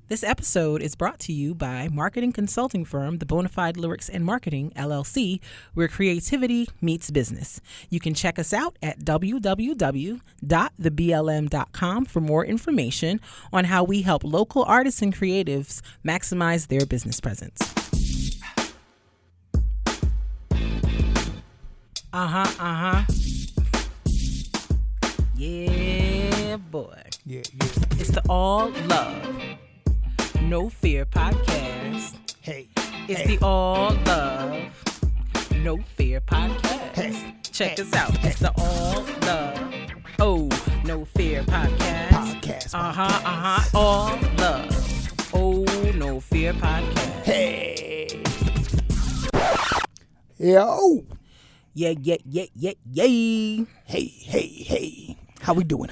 This episode is brought to you by marketing consulting firm The Bonafide Lyrics and Marketing, LLC, where creativity meets business. You can check us out at www.theblm.com for more information on how we help local artists and creatives maximize their business presence. Yeah, boy. Yeah. It's the All Love, No Fear podcast. Hey. It's the All Love, No Fear podcast. Hey. Check us out. It's the All Love, Oh, No Fear podcast. All Love, Oh, No Fear podcast. Hey. Yo. Yeah. Hey. How we doing?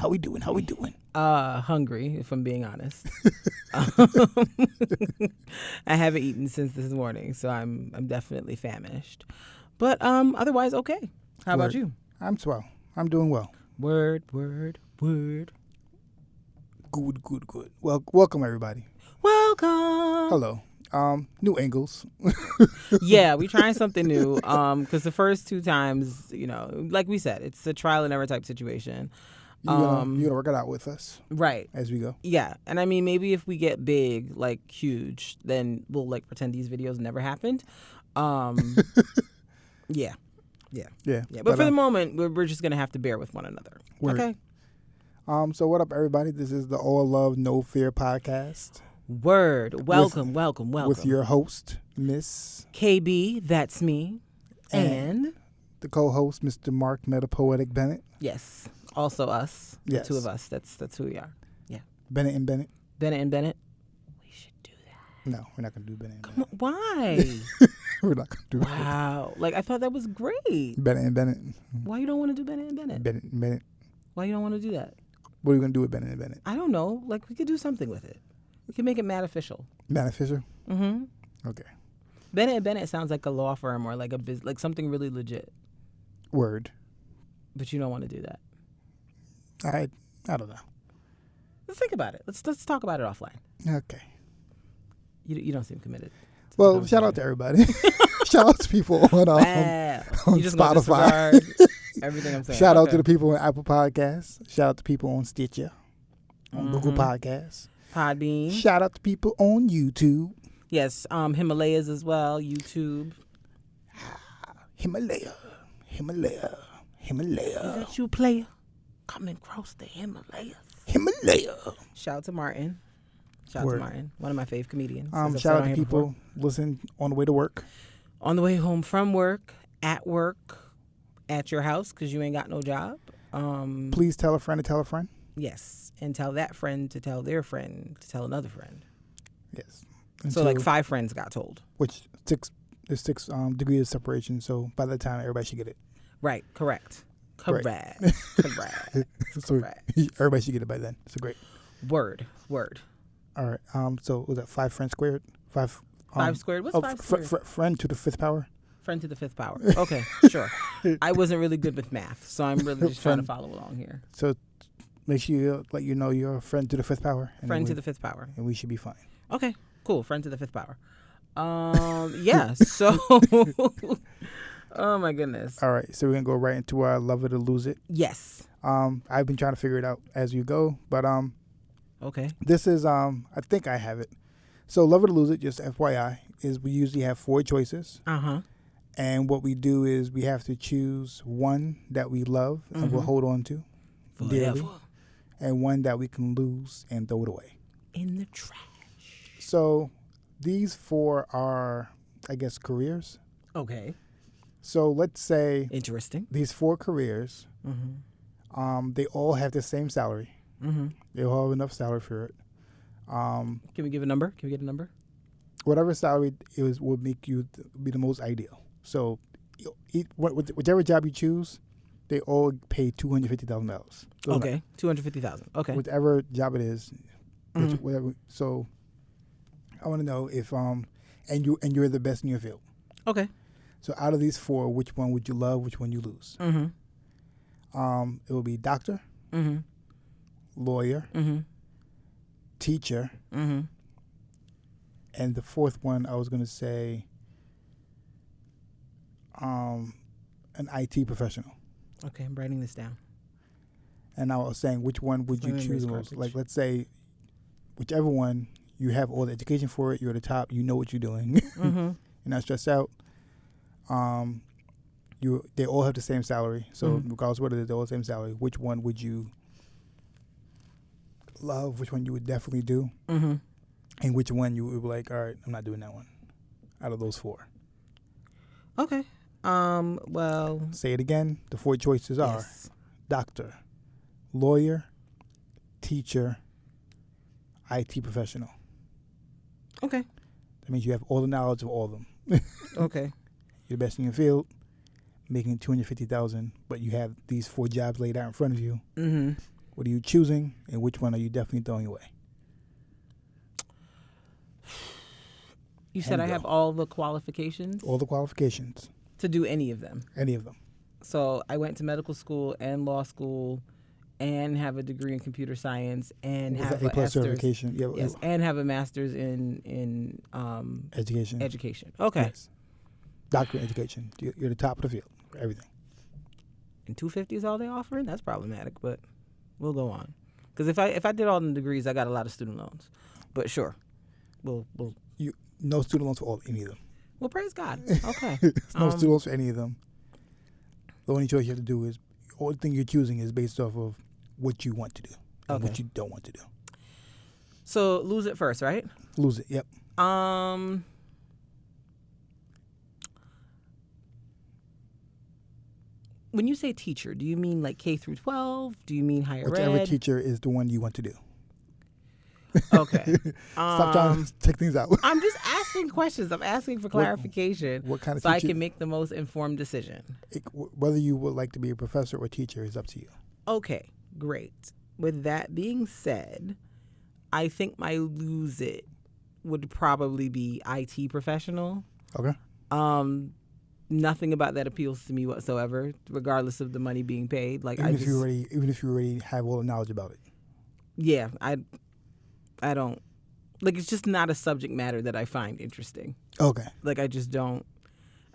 Hungry, if I'm being honest. I haven't eaten since this morning, so I'm definitely famished. But otherwise okay. How about you? I'm swell. I'm doing well. Word. Good. Well, welcome everybody. Welcome. Hello. New angles. Yeah, we trying something new. Because the first two times, like we said, it's a trial and error type situation. You're gonna work it out with us, right? As we go. Yeah, and I mean, maybe if we get big, like huge, then we'll like pretend these videos never happened. Yeah. But for the moment, we're just gonna have to bear with one another. Word. Okay. So what up, everybody? This is the All Love, No Fear podcast. Word. Welcome. With your host, Miss Kaybee, that's me, and the co-host, Mr. Mark Metapoetic Bennett. Yes. Also us. Yes. The two of us. That's who we are. Yeah. Bennett and Bennett. We should do that. No, we're not going to do Bennett and Come Bennett. on, why? We're not going to do that. Wow. Like, I thought that was great. Bennett and Bennett. Why you don't want to do Bennett and Bennett? Bennett and Bennett. Why you don't want to do that? What are you going to do with Bennett and Bennett? I don't know. Like, we could do something with it. We could make it mad official. Mad official? Mm-hmm. Okay. Bennett and Bennett sounds like a law firm or like like something really legit. Word. But you don't want to do that. I don't know. Let's think about it. Let's talk about it offline. Okay. You don't seem committed. Well, shout out to everybody. Shout out to people on Wow. on You just Spotify. Everything I'm saying. Shout out to the people on Apple Podcasts. Shout out to people on Stitcher, on Google Podcasts. Podbean. Shout out to people on YouTube. Yes, Himalayas as well, YouTube. Himalaya. Is that you, player? Coming across the Himalayas. Himalaya. Shout out to Martin. Shout out to Martin, one of my fave comedians. Shout out to people listening on the way to work. On the way home from work, at your house because you ain't got no job. Please tell a friend to tell a friend. Yes, and tell that friend to tell their friend to tell another friend. Yes. So like 5 friends got told. Which there's 6 degrees of separation. So by the time everybody should get it. Right. Correct. So Correct. Everybody should get it by then. So great. Word. All right. So was that 5 friends squared? 5 squared? What's 5 squared? Friend to the 5th power. Friend to the 5th power. Okay, sure. I wasn't really good with math, so I'm really just trying to follow along here. So make sure you let you know you're a friend to the 5th power. Friend to the 5th power. And we should be fine. Okay, cool. Friend to the 5th power. Yeah, so... Oh, my goodness. All right, so we're going to go right into our Love It or Lose It. Yes. I've been trying to figure it out as you go, but okay. This is, I think I have it. So Love It or Lose It, just FYI, is we usually have 4 choices. Uh-huh. And what we do is we have to choose one that we love and we'll hold on to dearly, and one that we can lose and throw it away. In the trash. So these 4 are, I guess, careers. Okay. So let's say interesting. These 4 careers, they all have the same salary. Mm-hmm. They all have enough salary for it. Can we give a number? Can we get a number? Whatever salary would make you be the most ideal. So whichever job you choose, they all pay $250,000. Okay, $250,000. Okay. Whichever job it is, whatever. So I want to know if and you're the best in your field. Okay. So out of these 4, which one would you love? Which one you lose? It will be doctor, lawyer, teacher, And the fourth one, I was going to say an IT professional. Okay, I'm writing this down. And I was saying, which one would you choose most? Like, let's say, whichever one, you have all the education for it, you're at the top, you know what you're doing. You're not stressed out. They all have the same salary. So regardless of whether they all have the same salary, which one would you love? Which one you would definitely do? And which one you would be like, all right, I'm not doing that one out of those four? Okay. Well. Say it again. The four choices are doctor, lawyer, teacher, IT professional. Okay. That means you have all the knowledge of all of them. Okay. You're the best in your field, making $250,000, but you have these four jobs laid out in front of you. What are you choosing, and which one are you definitely throwing away? You said I have all the qualifications? All the qualifications. To do any of them? Any of them. So I went to medical school and law school and have a degree in computer science and have a A+ certification. Yeah, yes, and have a master's in education. Education. Okay. Yes. Doctorate in education. You're the top of the field for everything. And $250 is all they offering? That's problematic, but we'll go on. Because if I did all the degrees, I got a lot of student loans. But sure, we'll no student loans for any of them. Well, praise God. Okay. No student loans for any of them. The only choice you have to do is, the only thing you're choosing is based off of what you want to do and what you don't want to do. So lose it first, right? Lose it. Yep. When you say teacher, do you mean like K through 12? Do you mean higher ed? Whichever teacher is the one you want to do. Okay. Stop trying to take things out. I'm just asking questions. I'm asking for clarification. What kind of so teacher? I can make the most informed decision. Whether you would like to be a professor or teacher is up to you. Okay, great. With that being said, I think my lose it would probably be IT professional. Okay. Nothing about that appeals to me whatsoever, regardless of the money being paid. Like even if you already have all the knowledge about it. Yeah, I don't like. It's just not a subject matter that I find interesting. Okay. Like I just don't.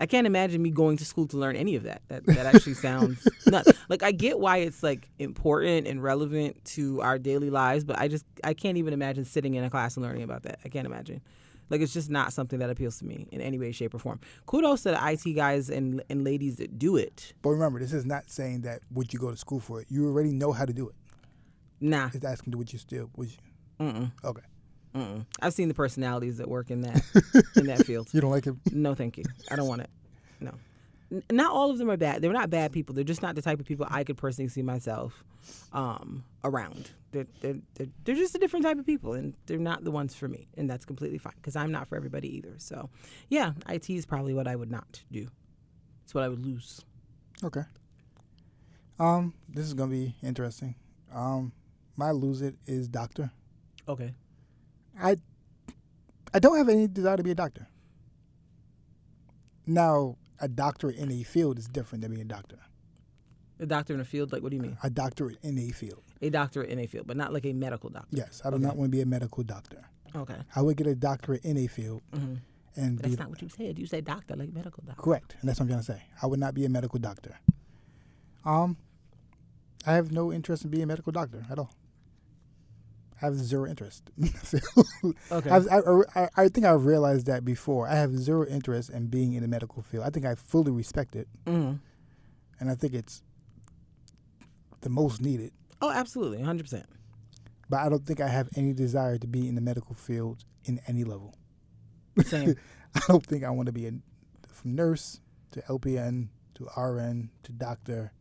I can't imagine me going to school to learn any of that. That actually sounds nuts. Like I get why it's like important and relevant to our daily lives, but I can't even imagine sitting in a class and learning about that. I can't imagine. Like it's just not something that appeals to me in any way, shape, or form. Kudos to the IT guys and ladies that do it. But remember, this is not saying that would you go to school for it. You already know how to do it. Nah. It's asking, would you still? Would you? Okay. I've seen the personalities that work in that field. You don't like it? No, thank you. I don't want it. No. Not all of them are bad. They're not bad people. They're just not the type of people I could personally see myself around. They're just a different type of people, and they're not the ones for me, and that's completely fine because I'm not for everybody either. So, yeah, IT is probably what I would not do. It's what I would lose. Okay. This is gonna be interesting. My lose it is doctor. Okay. I don't have any desire to be a doctor. Now, a doctorate in a field is different than being a doctor. A doctor in a field? Like, what do you mean? A doctorate in a field. A doctorate in a field, but not like a medical doctor. Yes, I do not want to be a medical doctor. Okay. I would get a doctorate in a field. And that's not what you said. You said doctor, like medical doctor. Correct, and that's what I'm trying to say. I would not be a medical doctor. I have no interest in being a medical doctor at all. I have zero interest in the field. Okay. I think I've realized that before. I have zero interest in being in the medical field. I think I fully respect it. And I think it's the most needed. Oh, absolutely, 100%. But I don't think I have any desire to be in the medical field in any level. Same. I don't think I want to be from nurse to LPN to RN to doctor.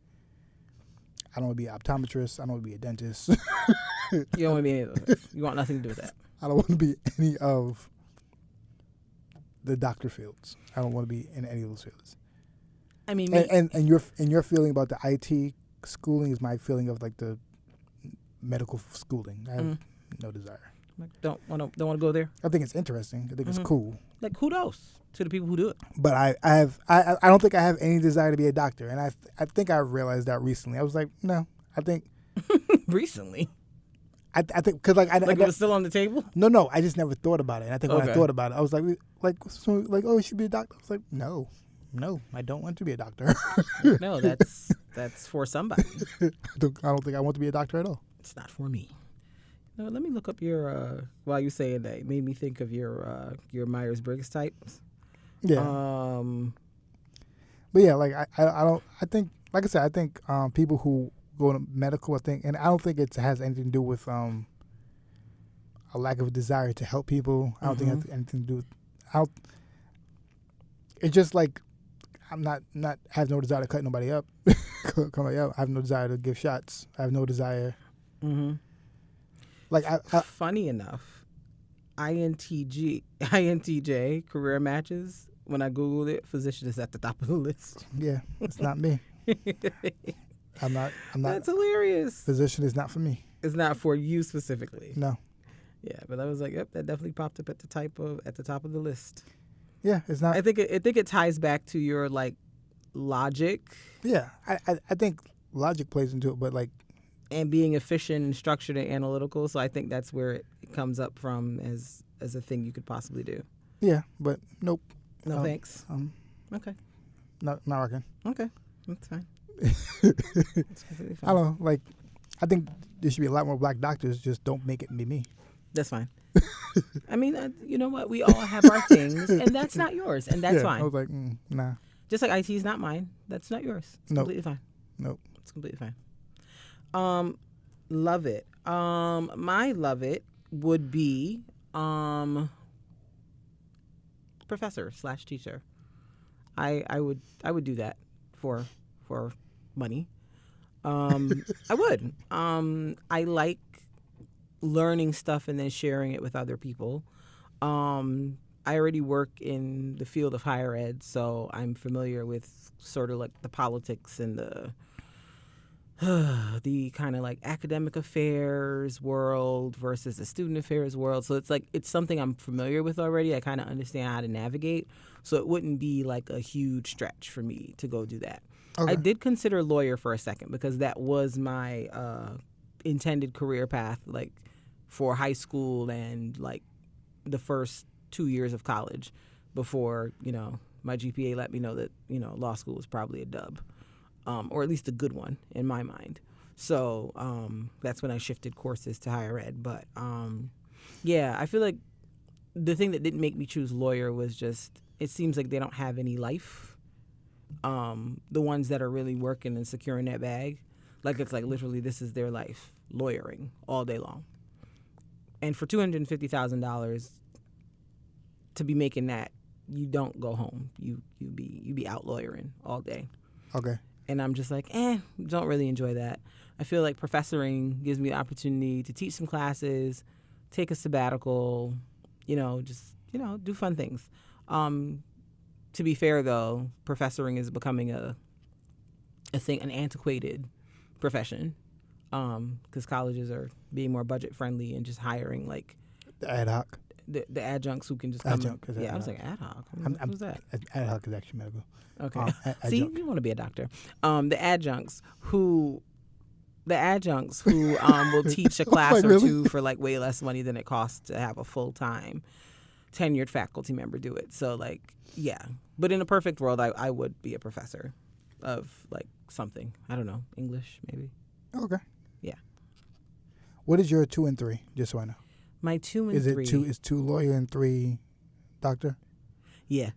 I don't want to be an optometrist. I don't want to be a dentist. You don't want to be any of those. You want nothing to do with that. I don't want to be any of the doctor fields. I don't want to be in any of those fields. I mean, and your feeling about the IT schooling is my feeling of like the medical schooling. I have no desire. Don't want to go there. I think it's interesting. I think it's cool. Like kudos to the people who do it. But I don't think I have any desire to be a doctor, and I think I realized that recently. I was like, no, I think recently. I think because like Like it was still on the table? No, I just never thought about it. And I think when I Okay. thought about it, I was like, oh, you should be a doctor. I was like, no, I don't want to be a doctor. No, that's for somebody. I don't think I want to be a doctor at all. It's not for me. No, let me look up your. While you saying that, it made me think of your Myers-Briggs types. Yeah. But yeah, like I don't. I think, like I said, I think people who go to medical, I think, and I don't think it has anything to do with a lack of a desire to help people. I don't think it has anything to do with. It's just like I'm not have no desire to cut nobody up. I have no desire to give shots. I have no desire. Mm-hmm. Like funny enough, INTJ career matches. When I googled it, physician is at the top of the list. Yeah, it's not me. I'm not. That's hilarious. Physician is not for me. It's not for you specifically. No. Yeah, but I was like, yep, that definitely popped up at the top of the list. Yeah, it's not. I think it ties back to your like logic. Yeah, I think logic plays into it, but like, and being efficient and structured and analytical. So I think that's where it comes up from as a thing you could possibly do. Yeah, but nope. No thanks. Okay. Not rocking. Okay, that's fine. That's completely fine. I don't know. Like, I think there should be a lot more black doctors. Just don't make it be me. That's fine. I mean, you know what? We all have our things, and that's not yours, and that's fine. I was like, nah. Just like IT is not mine. That's not yours. It's completely fine. Nope. It's completely fine. Love it. My love it would be professor/teacher. I would do that for money. I would. I like learning stuff and then sharing it with other people. I already work in the field of higher ed, so I'm familiar with sort of like the politics and the kind of like academic affairs world versus the student affairs world. So it's something I'm familiar with already. I kind of understand how to navigate. So it wouldn't be like a huge stretch for me to go do that. Okay. I did consider lawyer for a second because that was my intended career path, like for high school and like the first 2 years of college before, my GPA let me know that, law school was probably a dub. Or at least a good one in my mind. So that's when I shifted courses to higher ed. But yeah, I feel like the thing that didn't make me choose lawyer was just, it seems like they don't have any life. The ones that are really working and securing that bag, like it's like literally this is their life, lawyering all day long. And for $250,000 to be making that, you don't go home. You be out lawyering all day. Okay. And I'm just like, don't really enjoy that. I feel like professoring gives me the opportunity to teach some classes, take a sabbatical, do fun things. To be fair, though, professoring is becoming a thing, an antiquated profession, because colleges are being more budget friendly and just hiring like the ad hoc, the adjuncts who can just come. Adjunct, I was like ad hoc. Who's that? Ad hoc is actually medical. Okay. See, you want to be a doctor. The adjuncts who will teach a class or two for like way less money than it costs to have a full-time tenured faculty member do it. So like, yeah. But in a perfect world, I would be a professor of like something. I don't know, English maybe. Okay. Yeah. What is your 2 and 3? Just so I know. My 2 and 3. Is 2 lawyer and 3 doctor? Yeah.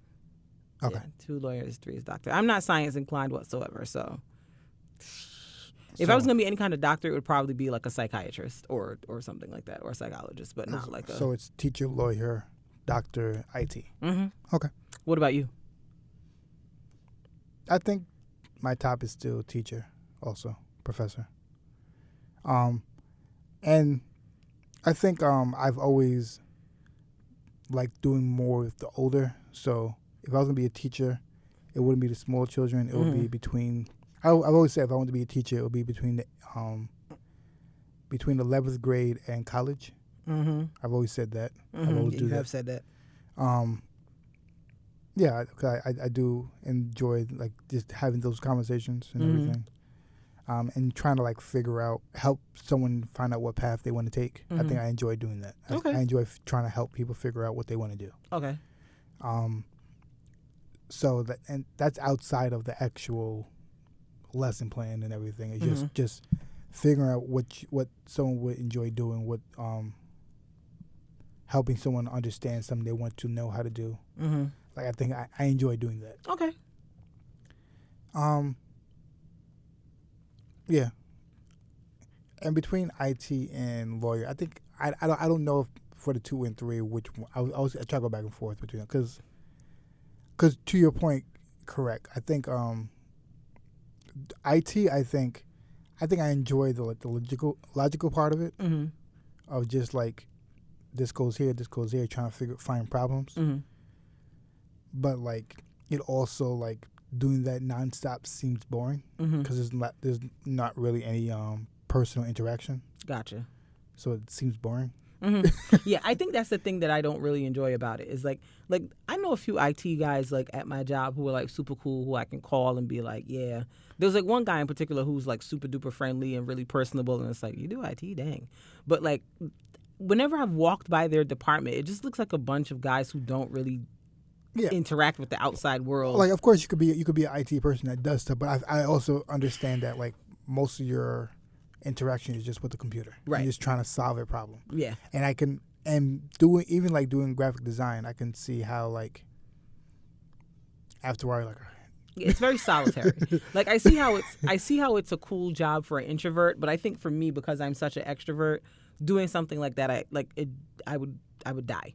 Okay. Yeah, 2 lawyers, 3 is doctor. I'm not science inclined whatsoever, so if I was going to be any kind of doctor, it would probably be like a psychiatrist or something like that, or a psychologist, but not like a... So it's teacher, lawyer, doctor, IT. Mm-hmm. Okay. What about you? I think my top is still teacher, also professor. And I think I've always liked doing more with the older, so if I was going to be a teacher, it wouldn't be the small children. It would be between... I've always said if I wanted to be a teacher, it would be between the 11th grade and college. Mm-hmm. I've always said that. Mm-hmm. I've always do you that. have said that. Yeah, I do enjoy like just having those conversations and everything. and trying to like help someone find out what path they want to take. I think I enjoy doing that. Okay. I enjoy trying to help people figure out what they want to do. Okay. So that's outside of the actual lesson plan and everything. It's just figuring out what someone would enjoy doing, what helping someone understand something they want to know how to do. Like I think I enjoy doing that. Okay. Yeah. And between IT and lawyer, I think I don't know if for the 2 and 3 which one. I try to go back and forth between them because to your point, correct. I think IT. I think I enjoy the logical part of it, of just like this goes here, trying to find problems. But like it also like doing that nonstop seems boring because there's not really any personal interaction. Gotcha. So it seems boring. Yeah, I think that's the thing that I don't really enjoy about it is like I know a few IT guys like at my job who are like super cool, who I can call and be like, yeah. There's like one guy in particular who's like super duper friendly and really personable, and it's like, you do IT, dang. But like whenever I've walked by their department, it just looks like a bunch of guys who don't really interact with the outside world. Like, of course, you could be an IT person that does stuff, but I also understand that like most of your interaction is just with the computer. Right. You're just trying to solve a problem. Yeah. And doing graphic design, I can see how like after a while, like it's very solitary. Like I see how it's a cool job for an introvert, but I think for me, because I'm such an extrovert, doing something like that, I would die.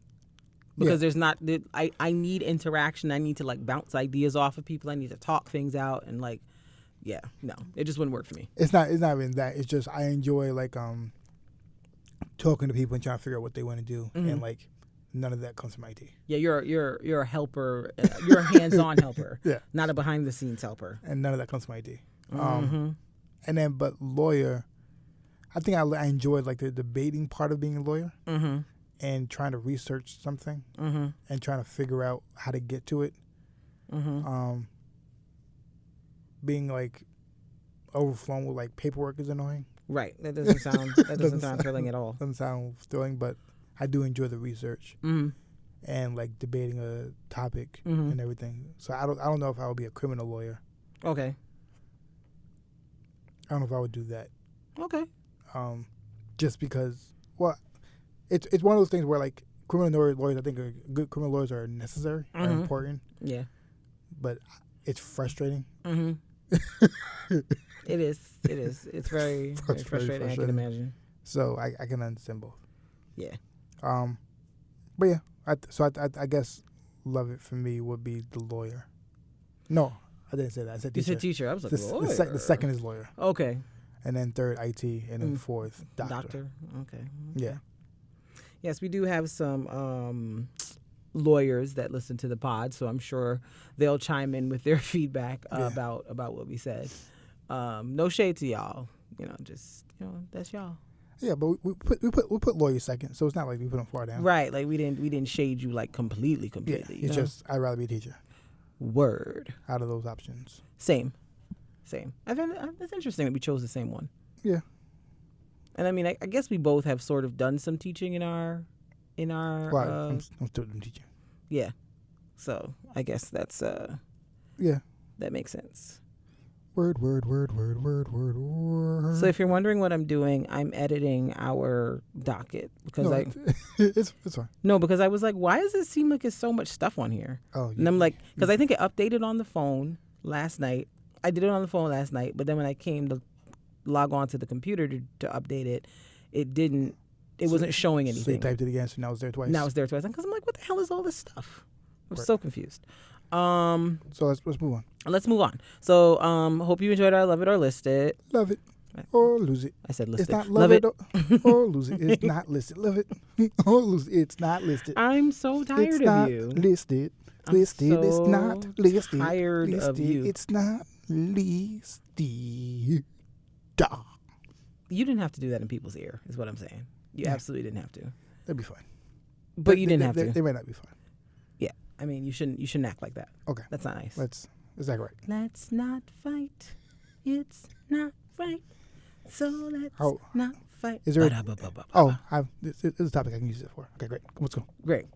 Because there's not, I need interaction. I need to like bounce ideas off of people. I need to talk things out and like, yeah, no, it just wouldn't work for me. It's not even that. It's just I enjoy like talking to people and trying to figure out what they want to do, and like none of that comes from IT. Yeah, you're a helper. You're a hands-on helper. Yeah, not a behind-the-scenes helper. And none of that comes from IT. And then, but lawyer, I think I enjoyed like the debating part of being a lawyer. And trying to research something and trying to figure out how to get to it. Being like overflown with like paperwork is annoying. Right. That doesn't sound thrilling at all. Doesn't sound thrilling, but I do enjoy the research and like debating a topic and everything. So I don't know if I would be a criminal lawyer. Okay. I don't know if I would do that. Okay. Just because, well, it's one of those things where like criminal lawyers, I think good criminal lawyers are necessary, are important. Yeah. But it's frustrating. It is. It's very frustrating. I can imagine. So I can understand both. Yeah. But yeah, I guess love it for me would be the lawyer. No, I didn't say that. I said teacher. You said teacher. I was like, lawyer. The second is lawyer. Okay. And then third IT, and then fourth doctor. Okay. Yeah. Yes, we do have some lawyers that listen to the pod, so I'm sure they'll chime in with their feedback about what we said. No shade to y'all, just that's y'all. Yeah, but we put lawyer second, so it's not like we put them far down. Right, like we didn't shade you like completely. Yeah, it's just I'd rather be a teacher. Word. Out of those options. Same. I think it's interesting that we chose the same one. Yeah. And I mean, I guess we both have sort of done some teaching in our. Well, I'm still doing teaching. Yeah, so I guess that's yeah, that makes sense. Word. So if you're wondering what I'm doing, I'm editing our docket because it's fine. No, because I was like, why does it seem like there's so much stuff on here? Oh, and I'm like, because I think it updated on the phone last night. I did it on the phone last night, but then when I came to log on to the computer to update it, it didn't. It wasn't showing anything. So you typed it again, so now it's there twice. Now it's there twice. Because I'm like, what the hell is all this stuff? I'm so confused. So let's move on. Let's move on. So hope you enjoyed our Love It or List It. Love it or lose it. I said list it's it. Not love it or lose it. It's not listed. Love it or lose it. It's not listed. I'm so tired it's of not you. Listed. I'm listed. So it's not listed. Tired listed. of you. It's not listed. Duh. You didn't have to do that in people's ear, is what I'm saying. You absolutely didn't have to. That'd be fine. But you didn't have to. They might not be fine. Yeah. I mean, you shouldn't act like that. Okay. That's not nice. Is that right? Let's not fight. It's not fight. So let's Oh. not fight. Is there? Oh, This is a topic I can use it for. Okay, great. Let's go. great.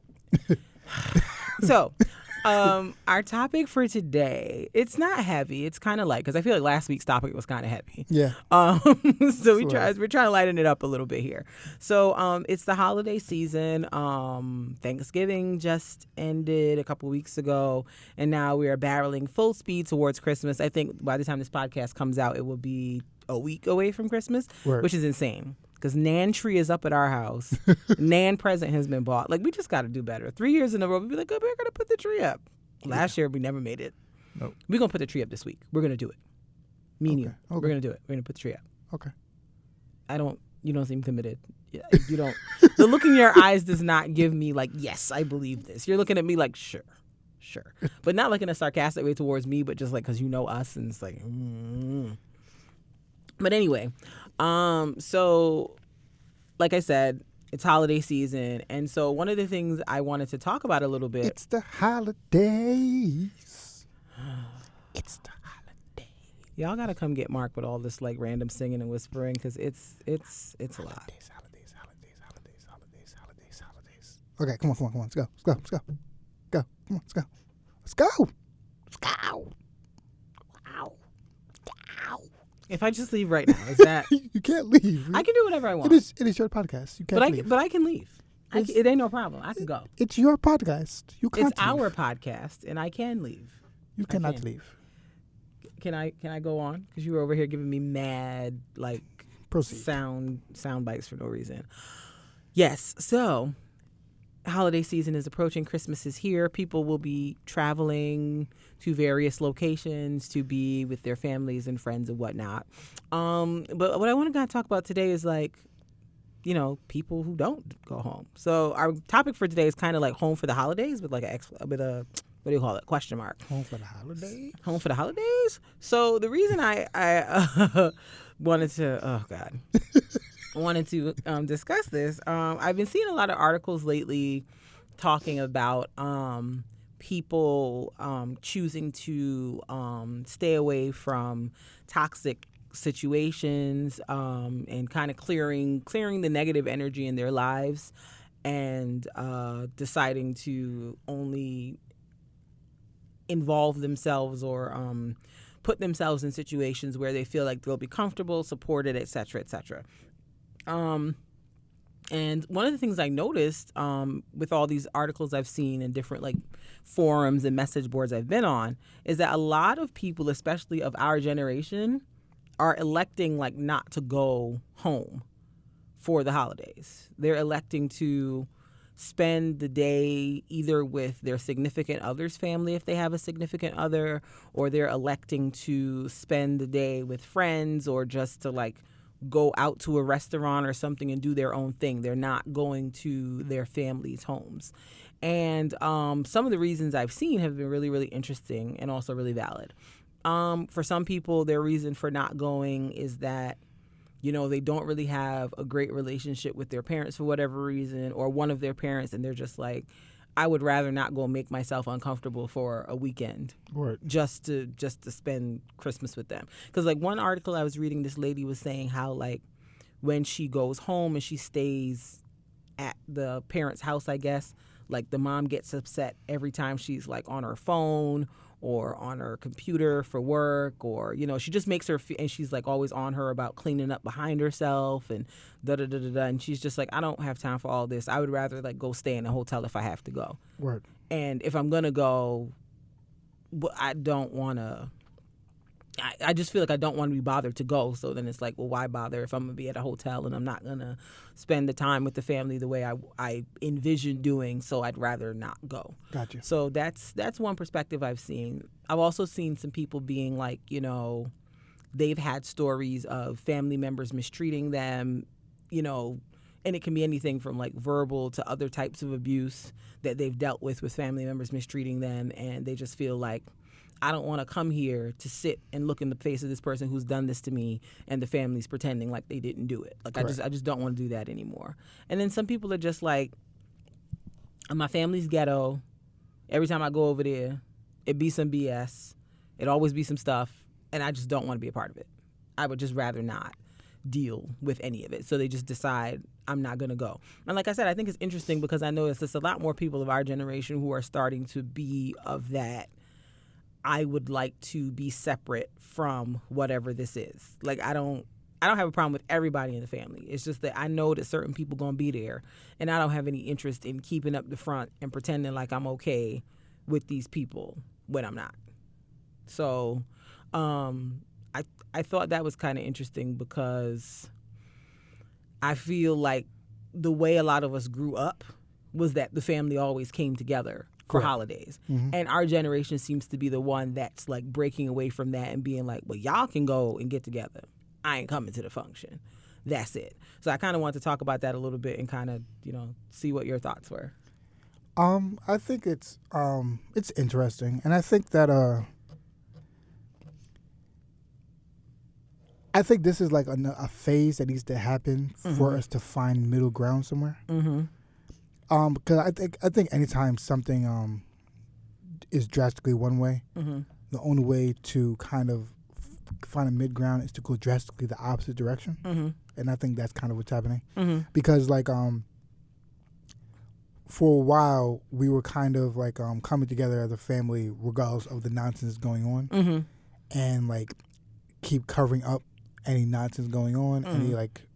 So, our topic for today, it's not heavy. It's kind of light because I feel like last week's topic was kind of heavy. Yeah. So we're trying to lighten it up a little bit here. So, it's the holiday season. Thanksgiving just ended a couple weeks ago, and now we are barreling full speed towards Christmas. I think by the time this podcast comes out, it will be a week away from Christmas, which is insane. Because Nan tree is up at our house. Nan present has been bought. Like, we just got to do better. 3 years in a row, we'd be like, oh, we're going to put the tree up. Last year, we never made it. Nope. We're going to put the tree up this week. We're going to do it. Me and you. Okay. We're going to do it. We're going to put the tree up. Okay. You don't seem committed. You don't. The look in your eyes does not give me like, yes, I believe this. You're looking at me like, sure. But not like in a sarcastic way towards me, but just like, because you know us. And it's like, But anyway, so like I said, it's holiday season. And so one of the things I wanted to talk about a little bit. It's the holidays. It's the holidays. Y'all got to come get Mark with all this like random singing and whispering because it's a lot. Holidays. Okay, come on. Let's go. Go. Come on, let's go. Wow. If I just leave right now, is that You can't leave. I can do whatever I want. It is your podcast. You can't leave. But I can leave. It ain't no problem. I can go. It's your podcast. You can't. It's our podcast, and I can leave. You cannot leave. Can I go on? Because you were over here giving me mad like Proceed. sound bites for no reason. Yes. So, holiday season is approaching. Christmas is here. People will be traveling to various locations to be with their families and friends and whatnot. But what I want to talk about today is like, people who don't go home. So our topic for today is kind of like home for the holidays with like a what do you call it? Question mark. Home for the holidays? Home for the holidays? So the reason I wanted to, wanted to discuss this, I've been seeing a lot of articles lately talking about people choosing to stay away from toxic situations and kind of clearing the negative energy in their lives and deciding to only involve themselves or put themselves in situations where they feel like they'll be comfortable, supported, et cetera, et cetera. And one of the things I noticed with all these articles I've seen in different like forums and message boards I've been on is that a lot of people, especially of our generation, are electing like not to go home for the holidays. They're electing to spend the day either with their significant other's family if they have a significant other, or they're electing to spend the day with friends or just to like go out to a restaurant or something and do their own thing. They're not going to their family's homes. And some of the reasons I've seen have been really, really interesting and also really valid. For some people, their reason for not going is that, they don't really have a great relationship with their parents for whatever reason, or one of their parents, and they're just like, I would rather not go make myself uncomfortable for a weekend just to spend Christmas with them. Because like one article I was reading, this lady was saying how like when she goes home and she stays at the parents' house, I guess, like the mom gets upset every time she's like on her phone or on her computer for work, or, she just makes her, and she's like always on her about cleaning up behind herself and da-da-da-da-da. And she's just like, I don't have time for all this. I would rather like go stay in a hotel if I have to go. Word. And if I'm going to go, I don't want to, I just feel like I don't want to be bothered to go. So then it's like, well, why bother if I'm going to be at a hotel and I'm not going to spend the time with the family the way I envision doing, so I'd rather not go. Gotcha. So that's one perspective I've seen. I've also seen some people being like, they've had stories of family members mistreating them, and it can be anything from like verbal to other types of abuse that they've dealt with family members mistreating them, and they just feel like, I don't want to come here to sit and look in the face of this person who's done this to me, and the family's pretending like they didn't do it. Like, correct. I just don't want to do that anymore. And then some people are just like, my family's ghetto. Every time I go over there, it be some BS. It always be some stuff, and I just don't want to be a part of it. I would just rather not deal with any of it. So they just decide I'm not going to go. And like I said, I think it's interesting because I notice there's a lot more people of our generation who are starting to be of that. I would like to be separate from whatever this is. Like I don't have a problem with everybody in the family. It's just that I know that certain people going to be there, and I don't have any interest in keeping up the front and pretending like I'm okay with these people when I'm not. So I thought that was kind of interesting because I feel like the way a lot of us grew up was that the family always came together for holidays. Mm-hmm. And our generation seems to be the one that's like breaking away from that and being like, well, y'all can go and get together. I ain't coming to the function. That's it. So I kind of want to talk about that a little bit and kind of, see what your thoughts were. I think it's interesting. And I think that I think this is like a phase that needs to happen for us to find middle ground somewhere. Mm-hmm. Because I think anytime something is drastically one way, the only way to kind of find a mid ground is to go drastically the opposite direction. Mm-hmm. And I think that's kind of what's happening. Mm-hmm. Because like for a while we were kind of like coming together as a family regardless of the nonsense going on, and like keep covering up any nonsense going on, any like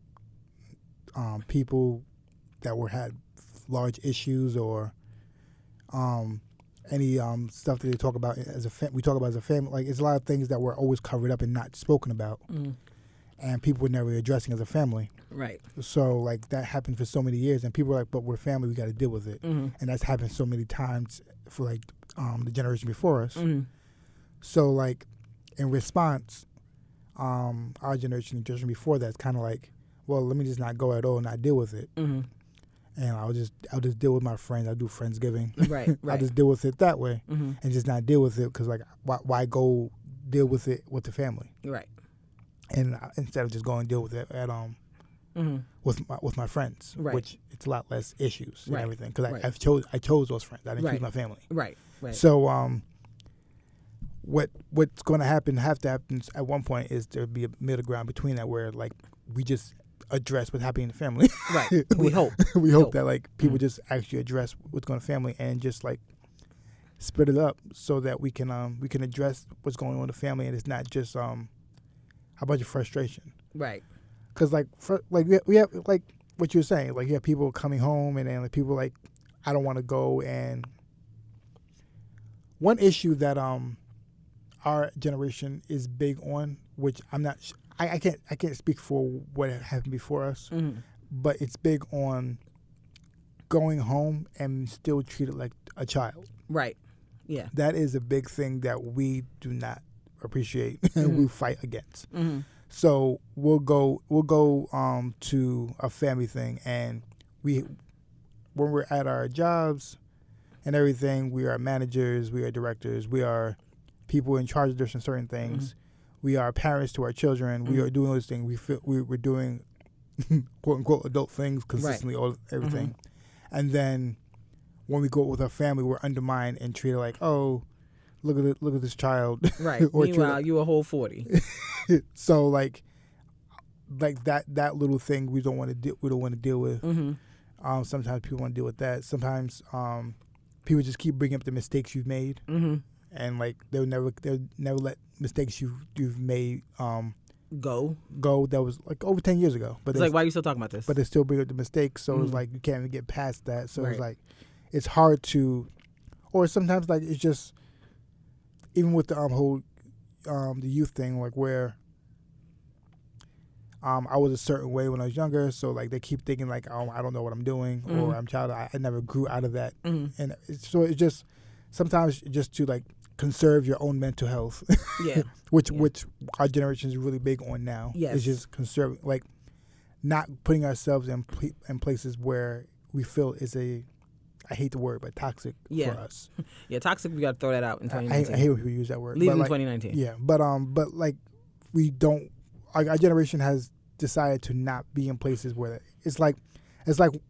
people that had large issues or any stuff that they talk about we talk about as a family. Like it's a lot of things that were always covered up and not spoken about, and people were never addressing as a family. Right. So like that happened for so many years, and people were like, "But we're family. We got to deal with it." And that's happened so many times for like the generation before us. So like in response, our generation and generation before that's kind of like, well, let me just not go at all and not deal with it. And I'll just deal with my friends. I'll do Friendsgiving. Right. I'll just deal with it that way, and just not deal with it because like why go deal with it with the family? Right. And instead of just going and deal with it at with my friends, which it's a lot less issues and everything because I chose those friends. I didn't choose my family. Right. So what's going to happen at one point is there be a middle ground between that where like we just address what's happening in the family. Right. We hope that like people just actually address what's going on in the family and just like split it up so that we can address what's going on in the family, and it's not just a bunch of frustration. Right. Because like we have like what you're saying, like you have people coming home and then like people like I don't want to go. And one issue that our generation is big on, which I'm not. I can't speak for what happened before us, but it's big on going home and still treat it like a child. Right. Yeah. That is a big thing that we do not appreciate and we fight against. So we'll go to a family thing, and when we're at our jobs and everything, we are managers, we are directors, we are people in charge of certain things. We are parents to our children. We are doing all these things. We feel we're doing quote unquote adult things consistently, everything. And then when we go with our family, we're undermined and treated like, oh, look at this child. Right. Or meanwhile, you a whole 40. So like that little thing we don't want to deal with. Sometimes people want to deal with that. Sometimes people just keep bringing up the mistakes you've made. And like they'll never let mistakes you've made go. That was like over 10 years ago. But it's like, why are you still talking about this? But they still bring up the mistakes, so it's like you can't even get past that. So it's like it's hard to, or sometimes like it's just even with the whole the youth thing, like where I was a certain way when I was younger, so like they keep thinking like, oh, I don't know what I'm doing, or I'm child. I never grew out of that, and so it's just sometimes just to like conserve your own mental health. which our generation is really big on now. Yes. It's just conserving, like not putting ourselves in places where we feel is I hate the word, but toxic for us. Yeah, toxic, we got to throw that out in 2019. I hate when people use that word. Leave in 2019. Yeah, but like we don't, our generation has decided to not be in places where it's like the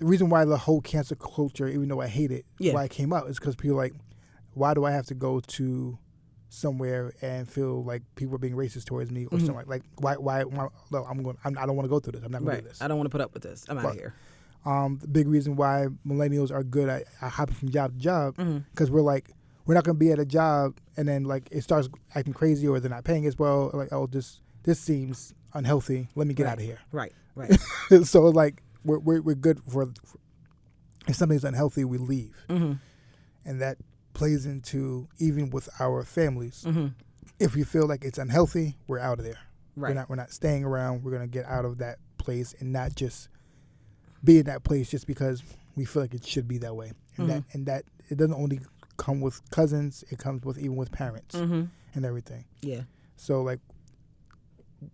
reason why the whole cancel culture, even though I hate it, why it came up is because people are like, why do I have to go to somewhere and feel like people are being racist towards me or something like why no, I don't want to go through this. I'm not going to do this. I don't want to put up with this. I'm out of here. The big reason why millennials are good at hopping from job to job, because we're not going to be at a job and then like it starts acting crazy or they're not paying as well. Like, oh, this seems unhealthy. Let me get out of here. Right. So like we're good for if something's unhealthy, we leave, and that plays into even with our families. If we feel like it's unhealthy, we're out of there. Right. We're not staying around. We're going to get out of that place and not just be in that place just because we feel like it should be that way. And that it doesn't only come with cousins, it comes with even with parents and everything. Yeah. So like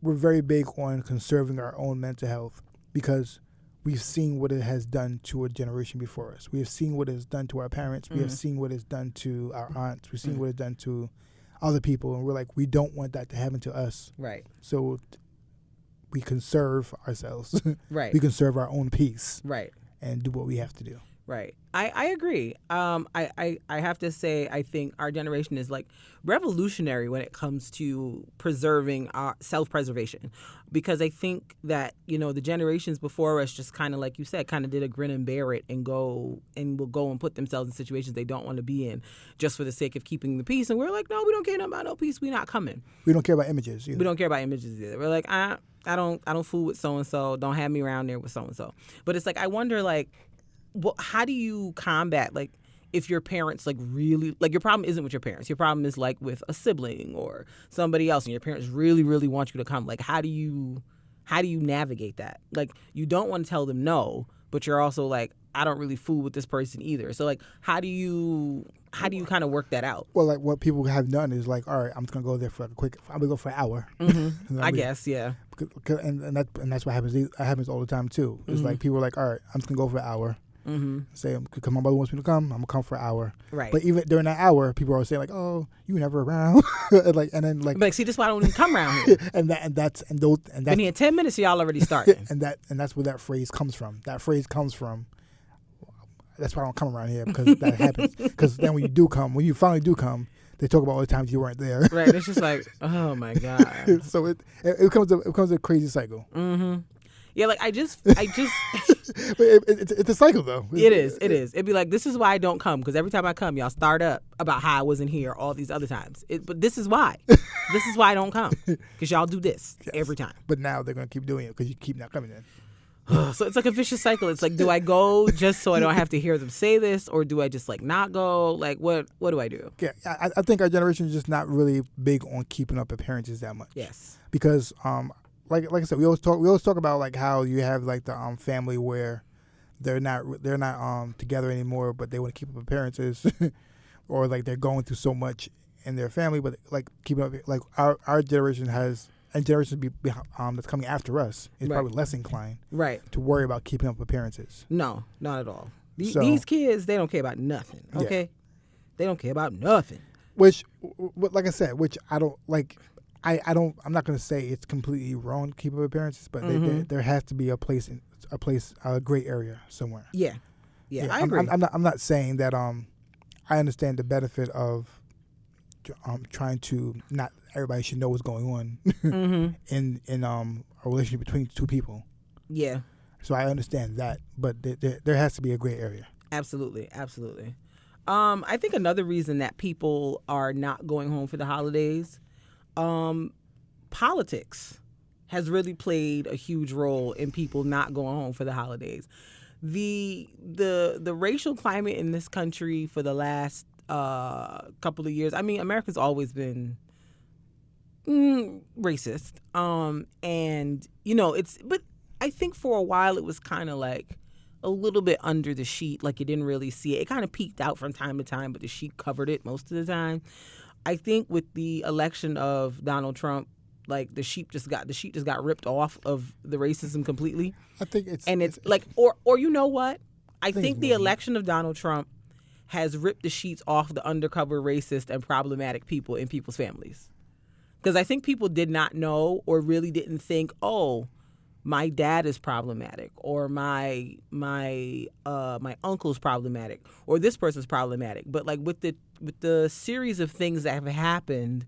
we're very big on conserving our own mental health because we've seen what it has done to a generation before us. We have seen what it has done to our parents. We have seen what it's done to our aunts. We've seen what it's done to other people, and we're like, we don't want that to happen to us. Right. So we conserve ourselves. Right. We conserve our own peace. Right. And do what we have to do. Right. I agree. I have to say, I think our generation is like revolutionary when it comes to preserving our self-preservation, because I think that, the generations before us just kind of, like you said, kind of did a grin and bear it and will go and put themselves in situations they don't want to be in just for the sake of keeping the peace. And we're like, no, we don't care about no peace. We're not coming. We don't care about images either. We don't care about images either. We're like, I don't fool with so-and-so. Don't have me around there with so-and-so. But it's like, I wonder, like, well, how do you combat, like, if your parents, like, really, like, your problem isn't with your parents. Your problem is, like, with a sibling or somebody else, and your parents really, really want you to come. Like, how do you navigate that? Like, you don't want to tell them no, but you're also like, I don't really fool with this person either. So, like, how do you kind of work that out? Well, like, what people have done is, like, all right, I'm just going to go there for I'm going to go for an hour. I guess, yeah. And that's what happens. It happens all the time, too. It's like, people are like, all right, I'm just going to go for an hour. Say, because my mother wants me to come, I'm gonna come for an hour. Right. But even during that hour, people are saying like, "Oh, you never around," and then see, this is why I don't even come around here. and that's been here 10 minutes, y'all already started. and that's where that phrase comes from. That's why I don't come around here, because that happens. Because then when you finally do come, they talk about all the times you weren't there. Right. It's just like, oh my God. So it becomes a crazy cycle. Yeah, like I just. But it's a cycle, though. It is. It'd be like, this is why I don't come, because every time I come, y'all start up about how I wasn't here all these other times. But this is why. This is why I don't come, because y'all do this every time. But now they're gonna keep doing it because you keep not coming in. So it's like a vicious cycle. It's like, do I go just so I don't have to hear them say this, or do I just like not go? Like, what do I do? Yeah, I think our generation is just not really big on keeping up appearances that much. Yes. Because like I said, we always talk about like how you have like the family where they're not together anymore, but they want to keep up appearances, or like they're going through so much in their family, but like keeping up, like our generation has, and generations that's coming after us is probably less inclined to worry about keeping up appearances. No, not at all. These kids, they don't care about nothing. Okay, yeah. They don't care about nothing. Which, like I said, which I don't like. I'm not going to say it's completely wrong to keep up appearances, but there has to be a gray area somewhere. Yeah, I agree. I'm not saying that I understand the benefit of trying to not everybody should know what's going on in a relationship between two people. Yeah. So I understand that, but there has to be a gray area. Absolutely. I think another reason that people are not going home for the holidays. Politics has really played a huge role in people not going home for the holidays. The racial climate in this country for the last couple of years, I mean, America's always been racist. And but I think for a while it was kind of like a little bit under the sheet, like you didn't really see it. It kind of peeked out from time to time, but the sheet covered it most of the time. I think with the election of Donald Trump, like the sheet just got ripped off of the racism completely. I think it's like, or you know what? I think the election of Donald Trump has ripped the sheets off the undercover racist and problematic people in people's families. Because I think people did not know or really didn't think, oh, my dad is problematic, or my uncle's problematic, or this person's problematic. But like with the series of things that have happened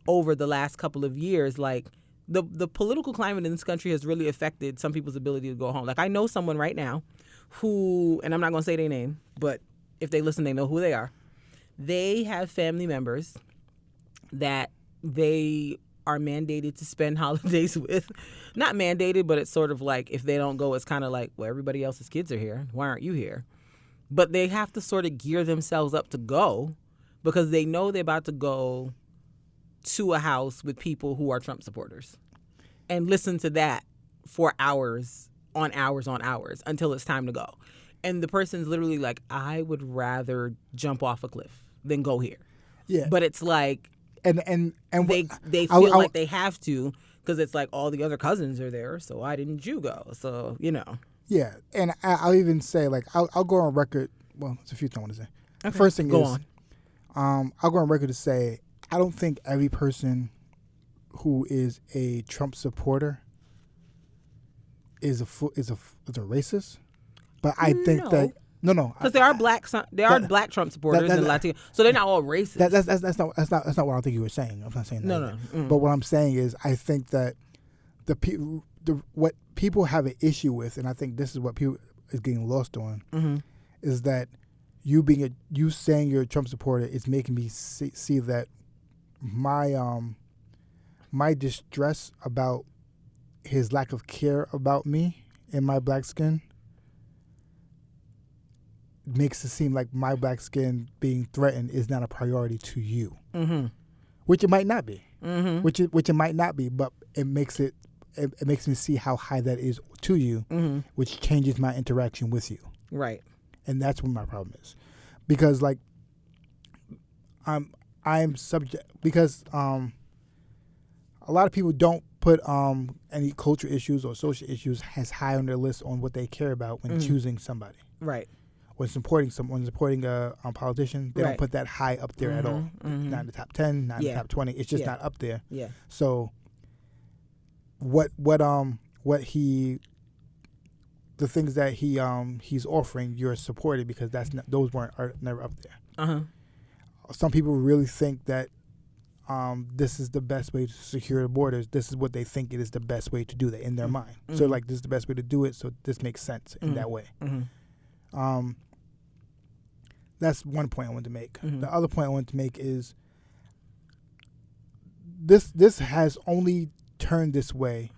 over the last couple of years, like the political climate in this country has really affected some people's ability to go home. Like I know someone right now who, and I'm not going to say their name, but if they listen, they know who they are. They have family members that they are mandated to spend holidays with. Not mandated, but it's sort of like if they don't go, it's kind of like, well, everybody else's kids are here. Why aren't you here? But they have to sort of gear themselves up to go because they know they're about to go to a house with people who are Trump supporters and listen to that for hours on hours on hours until it's time to go. And the person's literally like, I would rather jump off a cliff than go here. Yeah. But it's like, and they feel like they have to because it's like all the other cousins are there, so why didn't you go? So, you know. Yeah, and I'll even say, like, I'll go on record. Well, there's a few things I want to say. Okay. First thing go is, on. I'll go on record to say I don't think every person who is a Trump supporter is a racist, but I think that. No, because there are black Trump supporters and Latino, so they're not all racist. That's not what I think you were saying. I'm not saying that. No. But what I'm saying is, I think that what people have an issue with, and I think this is what people is getting lost on, is that you saying you're a Trump supporter is making me see that my distress about his lack of care about me and my black skin makes it seem like my black skin being threatened is not a priority to you, which it might not be, which it might not be, but it makes me see how high that is to you, which changes my interaction with you. Right. And that's what my problem is, because like I'm subject because a lot of people don't put any culture issues or social issues as high on their list on what they care about when choosing somebody. Right. When supporting a politician, they don't put that high up there at all. Not in the top 10, not in the top 20. It's just not up there. Yeah. So the things that he's offering, you're supporting because those are never up there. Some people really think that this is the best way to secure the borders. This is what they think it is the best way to do that in their mind. So like, this is the best way to do it. So this makes sense in that way. That's one point I wanted to make. The other point I wanted to make is this has only turned this way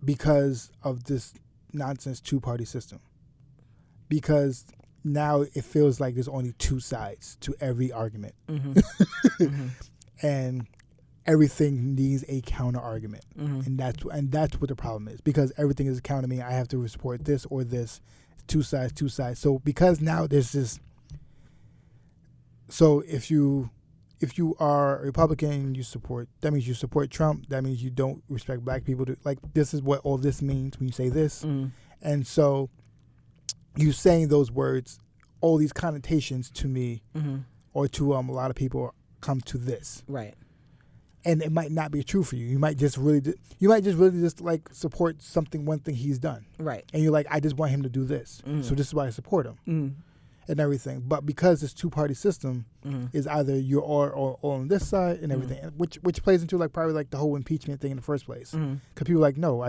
because of this nonsense two-party system. Because now it feels like there's only two sides to every argument. And everything needs a counter argument. And that's what the problem is. Because everything is a counter, meaning I have to support this or this. Two sides. So because now there's this. So if you are a Republican, that means you support Trump. That means you don't respect black people. Like, this is what all this means when you say this. And so you saying those words, all these connotations to me or to a lot of people come to this. Right. And it might not be true for you. You might just really just like support one thing he's done. Right. And you're like, I just want him to do this. So this is why I support him. And everything. But because this two-party system is either you're all on this side and everything, which plays into like probably like the whole impeachment thing in the first place. Because people are like, no,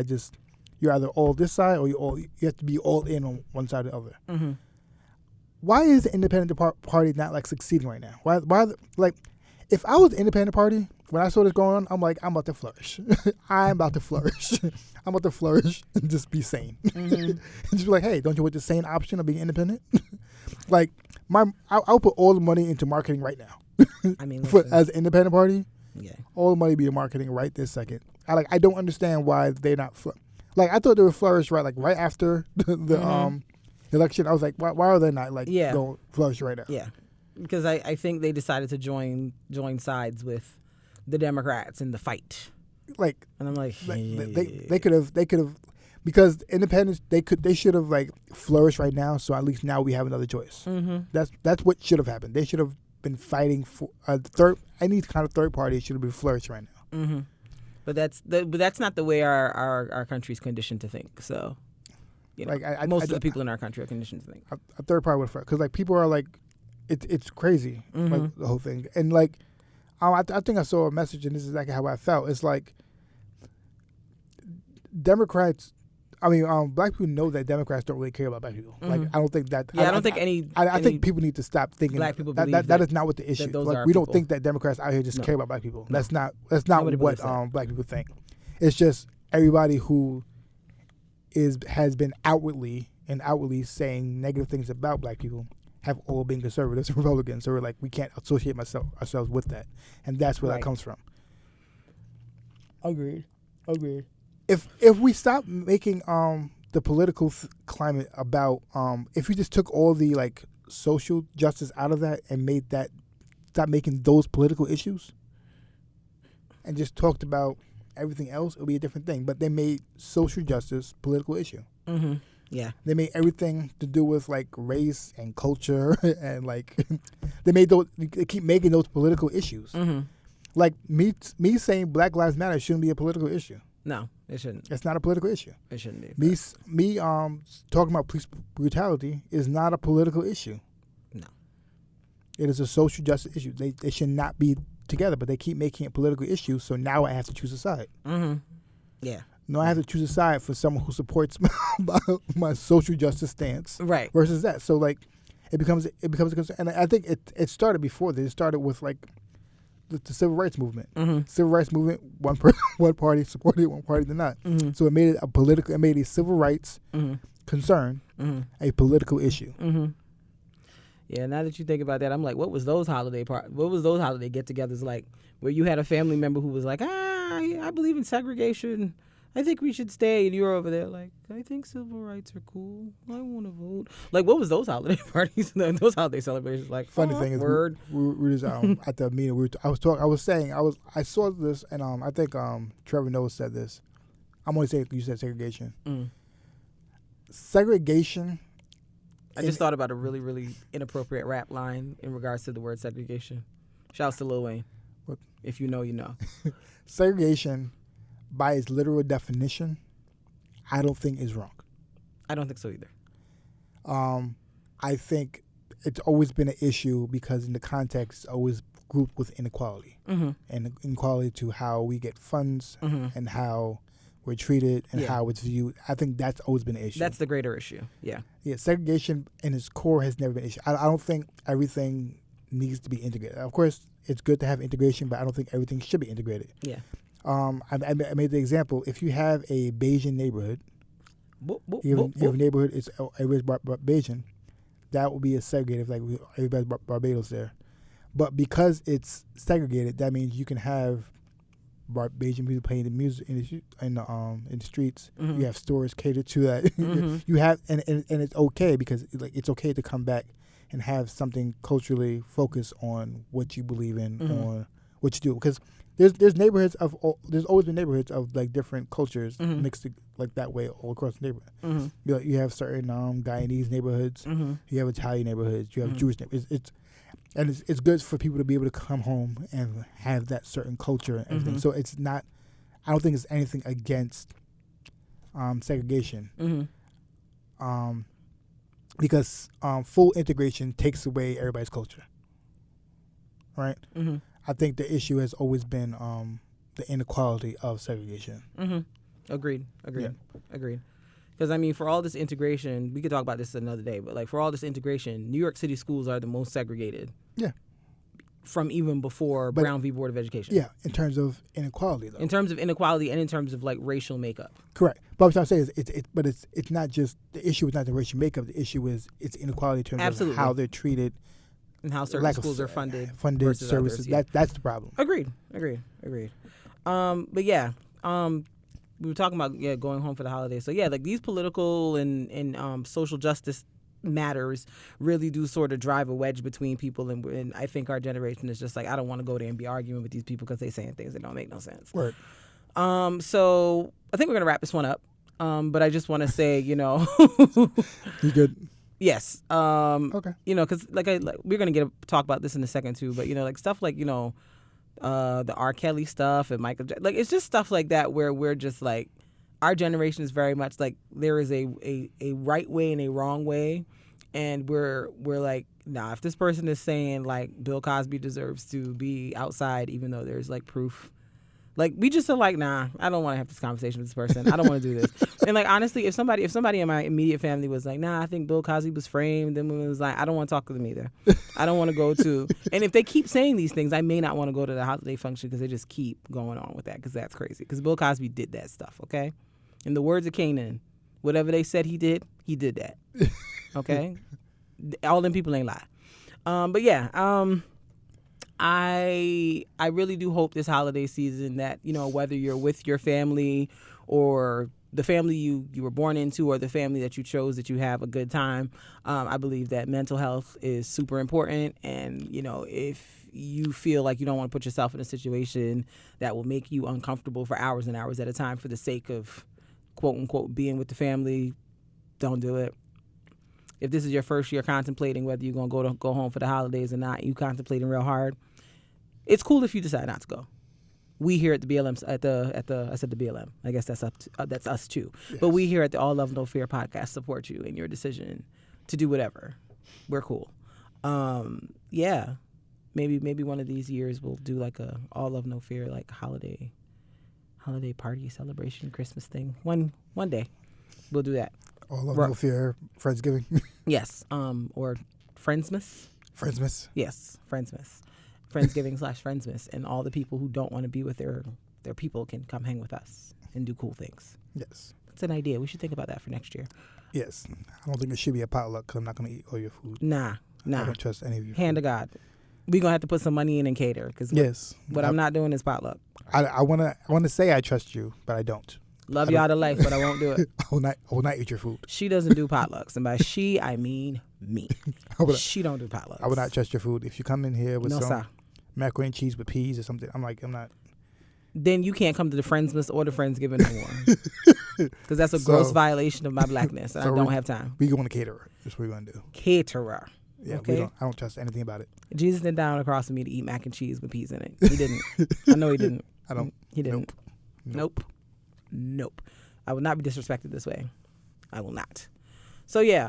you're either all this side or you have to be all in on one side or the other. Why is the independent party not like succeeding right now? Why like, if I was the independent party, when I saw this going on, I'm like, I'm about to flourish. I'm about to flourish and just be sane. And just be like, hey, don't you want the sane option of being independent? Like, I'll put all the money into marketing right now. I mean, as an independent party, all the money be in marketing right this second. I don't understand why they're not like, I thought they would flourish right after the election. I was like, why are they not going flourish right now? Yeah. Because I think they decided to join sides with the Democrats in the fight. Like, and I'm like, they could have because independents they should have like flourished right now. So at least now we have another choice. That's what should have happened. They should have been fighting for any kind of third party. Should have been flourished right now. But that's not the way our country's conditioned to think. So, like most of the people in our country are conditioned to think. A third party would, because like people are like, it's crazy, like the whole thing, and like, I think I saw a message, and this is exactly how I felt. It's like Democrats. I mean, black people know that Democrats don't really care about black people. Like, I don't think that. Yeah, I don't think any. I think people need to stop thinking black people that is not what the issue. Like, we don't think that Democrats out here just care about black people. No. That's not what black people think. It's just everybody who has been outwardly saying negative things about black people have all been conservatives and Republicans. So we're like, we can't associate ourselves with that, and that's where that comes from. Agreed. If we stop making the political climate about if you just took all the like social justice out of that and stop making those political issues and just talked about everything else, it would be a different thing. But they made social justice political issue. Yeah, they made everything to do with like race and culture and like they keep making those political issues. Like me saying Black Lives Matter shouldn't be a political issue. No, it shouldn't. It's not a political issue. It shouldn't be. Me talking about police brutality is not a political issue. No. It is a social justice issue. They should not be together, but they keep making it political issues, so now I have to choose a side. Yeah. No, I have to choose a side for someone who supports my social justice stance. Right. Versus that. So like it becomes a concern. And I think it started before this. It started with like the civil rights movement. Civil rights movement, one party supported it, one party did not. So it made it a civil rights concern a political issue. Yeah, now that you think about that, I'm like, what was those holiday get-togethers like, where you had a family member who was like, I believe in segregation, I think we should stay, and you're over there like, I think civil rights are cool, I want to vote. Like, what was those holiday parties, those holiday celebrations like? Funny thing is, we just at the meeting, I saw this, and I think Trevor Noah said this. I'm only saying you said segregation. Segregation. I just thought about a really, really inappropriate rap line in regards to the word segregation. Shouts to Lil Wayne. What? If you know, you know. Segregation, by its literal definition, I don't think is wrong. I don't think so either. I think it's always been an issue because in the context, it's always grouped with inequality. And inequality to how we get funds and how we're treated and how it's viewed. I think that's always been an issue. That's the greater issue, yeah. Yeah, segregation in its core has never been an issue. I don't think everything needs to be integrated. Of course, it's good to have integration, but I don't think everything should be integrated. Yeah. I made the example, if you have a Bayesian neighborhood, if a neighborhood is everybody's Bayesian, that would be a segregated, like everybody's Barbados there. But because it's segregated, that means you can have Bayesian people playing the music in the streets. You have stores catered to that. You have and it's okay because it's okay to come back and have something culturally focused on what you believe in, on what you do. Because there's always been neighborhoods of like different cultures mixed like that way all across the neighborhood. You have certain Guyanese neighborhoods. You have Italian neighborhoods. You have Jewish neighborhoods. It's good for people to be able to come home and have that certain culture and everything. So it's not, I don't think it's anything against segregation. Because full integration takes away everybody's culture. Right? I think the issue has always been the inequality of segregation. Agreed. Because, I mean, for all this integration, we could talk about this another day, but, like, for all this integration, New York City schools are the most segregated. Yeah. From even before Brown v. Board of Education. Yeah, in terms of inequality, though. In terms of inequality and in terms of, like, racial makeup. Correct. But what I'm saying is, it's not just, the issue is not the racial makeup, the issue is it's inequality in terms of how they're treated. And how certain schools are funded services. Others, yeah. That's the problem. Agreed. But, yeah. We were talking about going home for the holidays. So like these political and social justice matters really do sort of drive a wedge between people, and I think our generation is just like, I don't want to go there and be arguing with these people because they're saying things that don't make no sense. Right. So I think we're gonna wrap this one up. But I just want to say, You good? Yes. Okay. Because like we're gonna talk about this in a second too. But like stuff like the R. Kelly stuff and Michael like it's just stuff like that where we're just like our generation is very much like there is a right way and a wrong way, and we're like, nah, if this person is saying like Bill Cosby deserves to be outside even though there's like proof, like we just are like, nah, I don't want to have this conversation with this person. I don't want to do this. And like honestly, if somebody in my immediate family was like, nah, I think Bill Cosby was framed, then it was like, I don't want to talk to them either. I don't want to go to. And if they keep saying these things, I may not want to go to the holiday function because they just keep going on with that because that's crazy. Because Bill Cosby did that stuff, okay? In the words of Kanan, whatever they said he did that. Okay, all them people ain't lie. But yeah. I really do hope this holiday season that, you know, whether you're with your family or the family you were born into or the family that you chose, that you have a good time. I believe that mental health is super important. And, you know, if you feel like you don't want to put yourself in a situation that will make you uncomfortable for hours and hours at a time for the sake of, quote unquote, being with the family, don't do it. If this is your first year contemplating whether you're going to go home for the holidays or not, you contemplating real hard, it's cool if you decide not to go. We here at the BLM, I said the BLM. I guess that's that's us too. Yes. But we here at the All Love No Fear podcast support you in your decision to do whatever. We're cool. Yeah, maybe one of these years we'll do like a All Love No Fear like holiday party celebration Christmas thing. One day we'll do that. All Love No Fear Friendsgiving. Yes. Or Friendsmas. Friendsmas. Yes, Friendsmas. Friendsgiving / Friendsmas, and all the people who don't want to be with their people can come hang with us and do cool things. Yes. That's an idea. We should think about that for next year. Yes. I don't think it should be a potluck because I'm not going to eat all your food. Nah. I don't trust any of you. Hand to God. We're going to have to put some money in and cater because what I'm not doing is potluck. I want to say I trust you, but I don't. Love y'all to life, but I won't do it. I will not eat your food. She doesn't do potlucks. And by she, I mean me. She don't do potlucks. I will not trust your food. If you come in here with macaroni and cheese with peas or something, I'm not. Then you can't come to the Friendsmas or the Friendsgiving no more. Because that's a gross violation of my blackness. And I don't have time. We going to caterer. That's what we're going to do. Caterer. Yeah, okay? I don't trust anything about it. Jesus didn't down across from me to eat mac and cheese with peas in it. He didn't. I know he didn't. I don't. He didn't. Nope. I will not be disrespected this way. I will not. So yeah,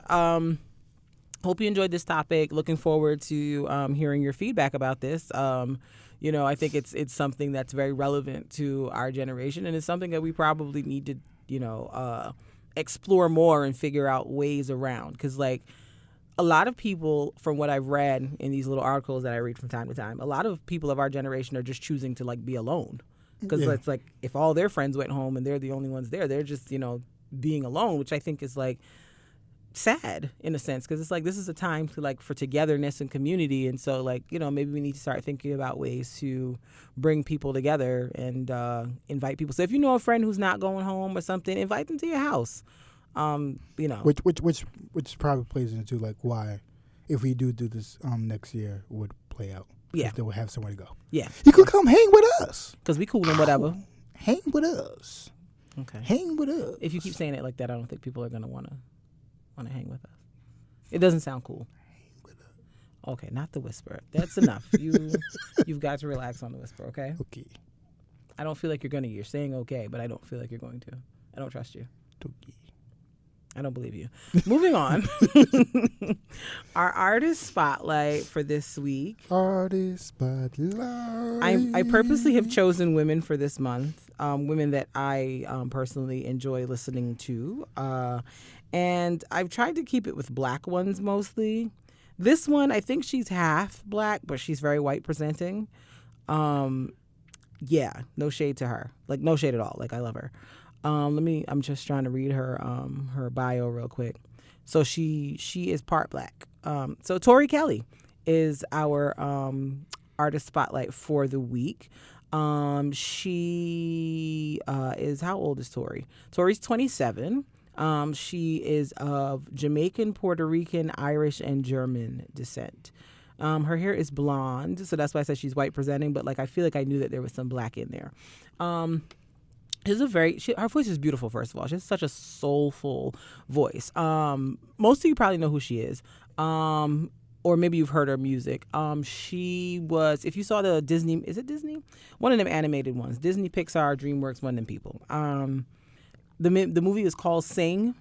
hope you enjoyed this topic. Looking forward to hearing your feedback about this. You know, I think it's something that's very relevant to our generation, and it's something that we probably need to, you know, explore more and figure out ways around. Because like a lot of people, from what I've read in these little articles that I read from time to time, a lot of people of our generation are just choosing to like be alone. Because it's like if all their friends went home and they're the only ones there, they're just, you know, being alone, which I think is like sad in a sense, because it's like this is a time to like for togetherness and community. And so like, you know, maybe we need to start thinking about ways to bring people together and invite people. So if you know a friend who's not going home or something, invite them to your house. You know, which probably plays into like why if we do this next year would play out. Yeah, they will have somewhere to go. Yeah, you could come hang with us because we cool and whatever. Hang with us. Okay. Hang with us. If you keep saying it like that, I don't think people are gonna wanna hang with us. It doesn't sound cool. Hang with us. Okay, not the whisper. That's enough. You've got to relax on the whisper. Okay. Okay. I don't feel like you're gonna. You're saying okay, but I don't feel like you're going to. I don't trust you. Okay. I don't believe you. Moving on. Our artist spotlight for this week. Artist spotlight. I purposely have chosen women for this month. Women that I personally enjoy listening to. And I've tried to keep it with black ones mostly. This one, I think she's half black, but she's very white presenting. Yeah, no shade to her. Like, no shade at all. Like, I love her. I'm just trying to read her bio real quick. So she is part black. So Tori Kelly is our artist spotlight for the week. She is, how old is Tori? Tori's 27. She is of Jamaican, Puerto Rican, Irish, and German descent. Her hair is blonde, so that's why I said she's white presenting, but like I feel like I knew that there was some black in there. Her voice is beautiful, first of all. She has such a soulful voice. Most of you probably know who she is. Or or maybe you've heard her music. She was, if you saw the Disney, is it Disney? One of them animated ones. Disney, Pixar, DreamWorks, one of them people. The movie is called Sing,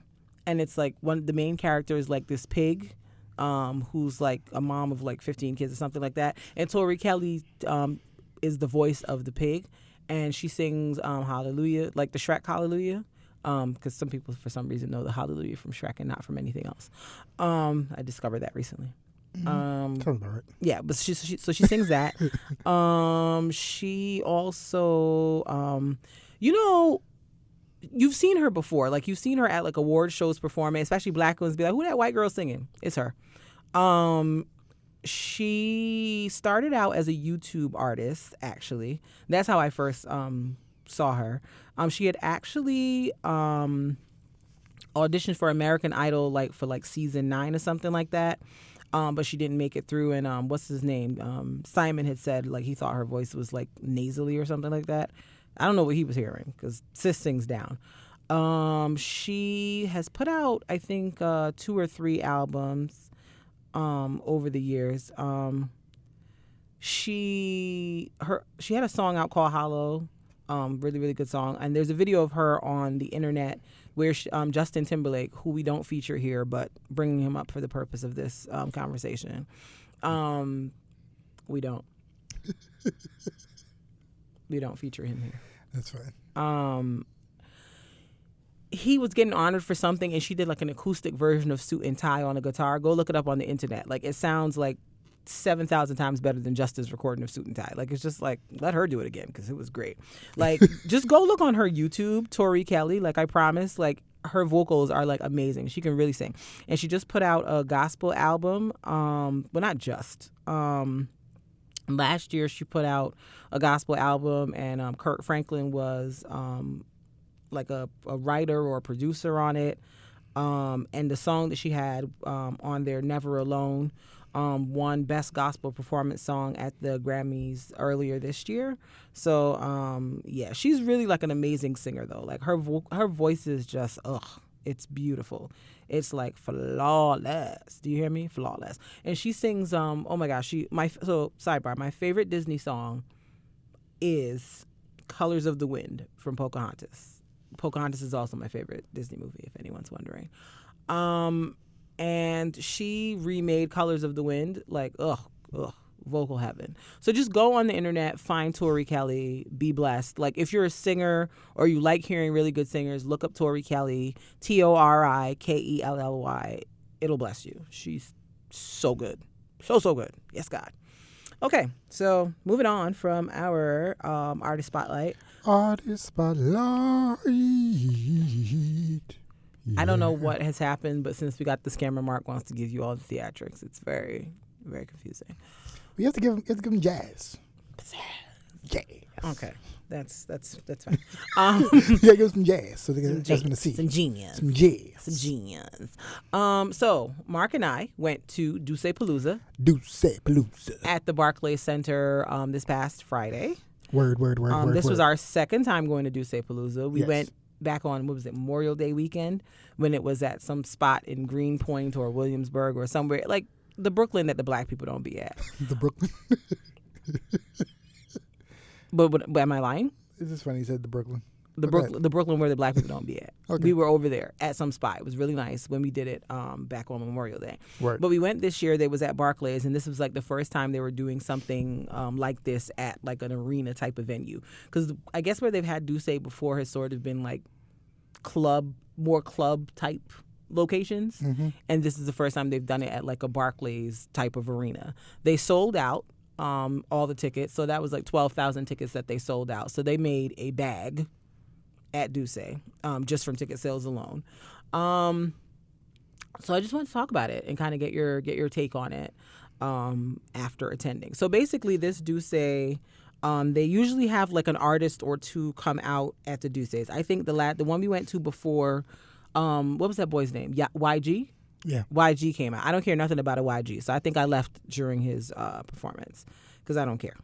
and it's like the main character is like this pig, who's like a mom of like 15 kids or something like that. And Tori Kelly is the voice of the pig, and she sings Hallelujah, like the Shrek Hallelujah. Because some people, for some reason, know the Hallelujah from Shrek and not from anything else. I discovered that recently. Sounds about right. Yeah, but she sings that. She also, you've seen her before. Like, you've seen her at like award shows performing, especially black ones. Be like, who that white girl singing? It's her. She started out as a YouTube artist. Actually, that's how I first saw her. She had actually auditioned for American Idol for season 9 or something like that. But she didn't make it through. And what's his name? Simon had said like he thought her voice was like nasally or something like that. I don't know what he was hearing because sis sings down. She has put out, I think, 2 or 3 albums over the years. She had a song out called Hollow. Really, really good song. And there's a video of her on the internet where Justin Timberlake, who we don't feature here, but bringing him up for the purpose of this conversation. We don't. We don't feature him here. That's fine. He was getting honored for something, and she did like an acoustic version of Suit and Tie on a guitar. Go look it up on the internet. Like, it sounds like 7,000 times better than Justin's recording of Suit and Tie. Like, it's just like, let her do it again because it was great. Like, just go look on her YouTube, Tori Kelly. Like, I promise, like, her vocals are like amazing. She can really sing. And she just put out a gospel album. Well, not just. Last year she put out a gospel album, and Kirk Franklin was like a writer or a producer on it. And the song that she had on there, Never Alone, won Best Gospel Performance Song at the Grammys earlier this year. So, yeah, she's really like an amazing singer, though. Like, her voice is just, it's beautiful. It's like flawless. Do you hear me? Flawless. And she sings, oh my gosh, sidebar, my favorite Disney song is Colors of the Wind from Pocahontas. Pocahontas is also my favorite Disney movie, if anyone's wondering. And she remade Colors of the Wind, like, vocal heaven. So just go on the internet, find Tori Kelly, be blessed. Like, if you're a singer or you like hearing really good singers, look up Tori Kelly, TORIKELLY. It'll bless you. She's so good. So good. Yes, God. Okay, so moving on from our Artist Spotlight. Artist Spotlight. I don't know what has happened, but since we got this camera, Mark wants to give you all the theatrics. It's very, very confusing. We have to give him jazz. Yeah. Okay, that's fine. Yeah, give some jazz so they can adjustment to see. Some genius. So Mark and I went to Duce-Palooza. At the Barclays Center this past Friday. Word. This was our second time going to Duce-Palooza. We went back on, Memorial Day weekend, when it was at some spot in Greenpoint or Williamsburg or somewhere, like the Brooklyn that the black people don't be at. The Brooklyn? But am I lying? It's just funny you said the Brooklyn. The Brooklyn where the black people don't be at. Okay. We were over there at some spot. It was really nice when we did it back on Memorial Day. Word. But we went this year. They was at Barclays, and this was like the first time they were doing something like this at like an arena type of venue. Because I guess where they've had Duce before has sort of been like more club type locations. Mm-hmm. And this is the first time they've done it at like a Barclays type of arena. They sold out all the tickets. So that was like 12,000 tickets that they sold out. So they made a bag at Duce, just from ticket sales alone. So I just wanted to talk about it and kind of get your take on it after attending. So basically, this Duce, they usually have like an artist or two come out at the Duces. I think the one we went to before, what was that boy's name? Yeah, YG. Yeah, YG came out. I don't care nothing about a YG, so I think I left during his performance because I don't care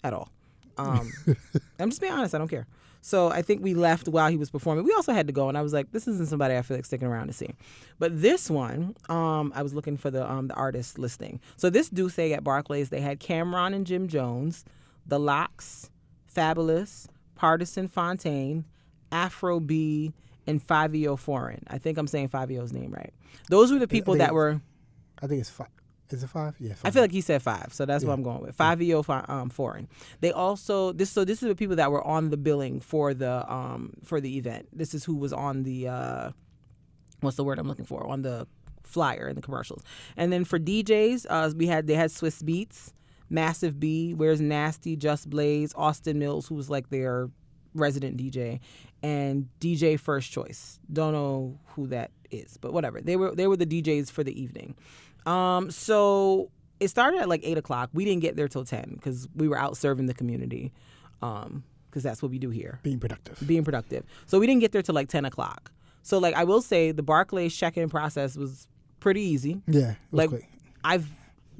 at all. I'm just being honest. I don't care. So I think we left while he was performing. We also had to go, and I was like, this isn't somebody I feel like sticking around to see. But this one, I was looking for the artist listing. So this Duce at Barclays, they had Cameron and Jim Jones, The Lox, Fabulous, Partisan Fontaine, Afro B, and 5EO Foreign. I think I'm saying 5EO's name right. Those were the people that were... I think it's 5. Is it 5? Yeah, 5. I feel like he said 5, so that's what I'm going with. 5EO Foreign. They also this is the people that were on the billing for the event. This is who was on the what's the word I'm looking for? On the flyer and the commercials. And then for DJs, they had Swiss Beats, Massive B, Where's Nasty, Just Blaze, Austin Mills, who was like their resident DJ, and DJ First Choice. Don't know who that is, but whatever. They were the DJs for the evening. So it started at like 8:00. We didn't get there till 10 because we were out serving the community. Because that's what we do here. Being productive. So we didn't get there till like 10:00. So like I will say the Barclays check-in process was pretty easy. Yeah, it was like quick.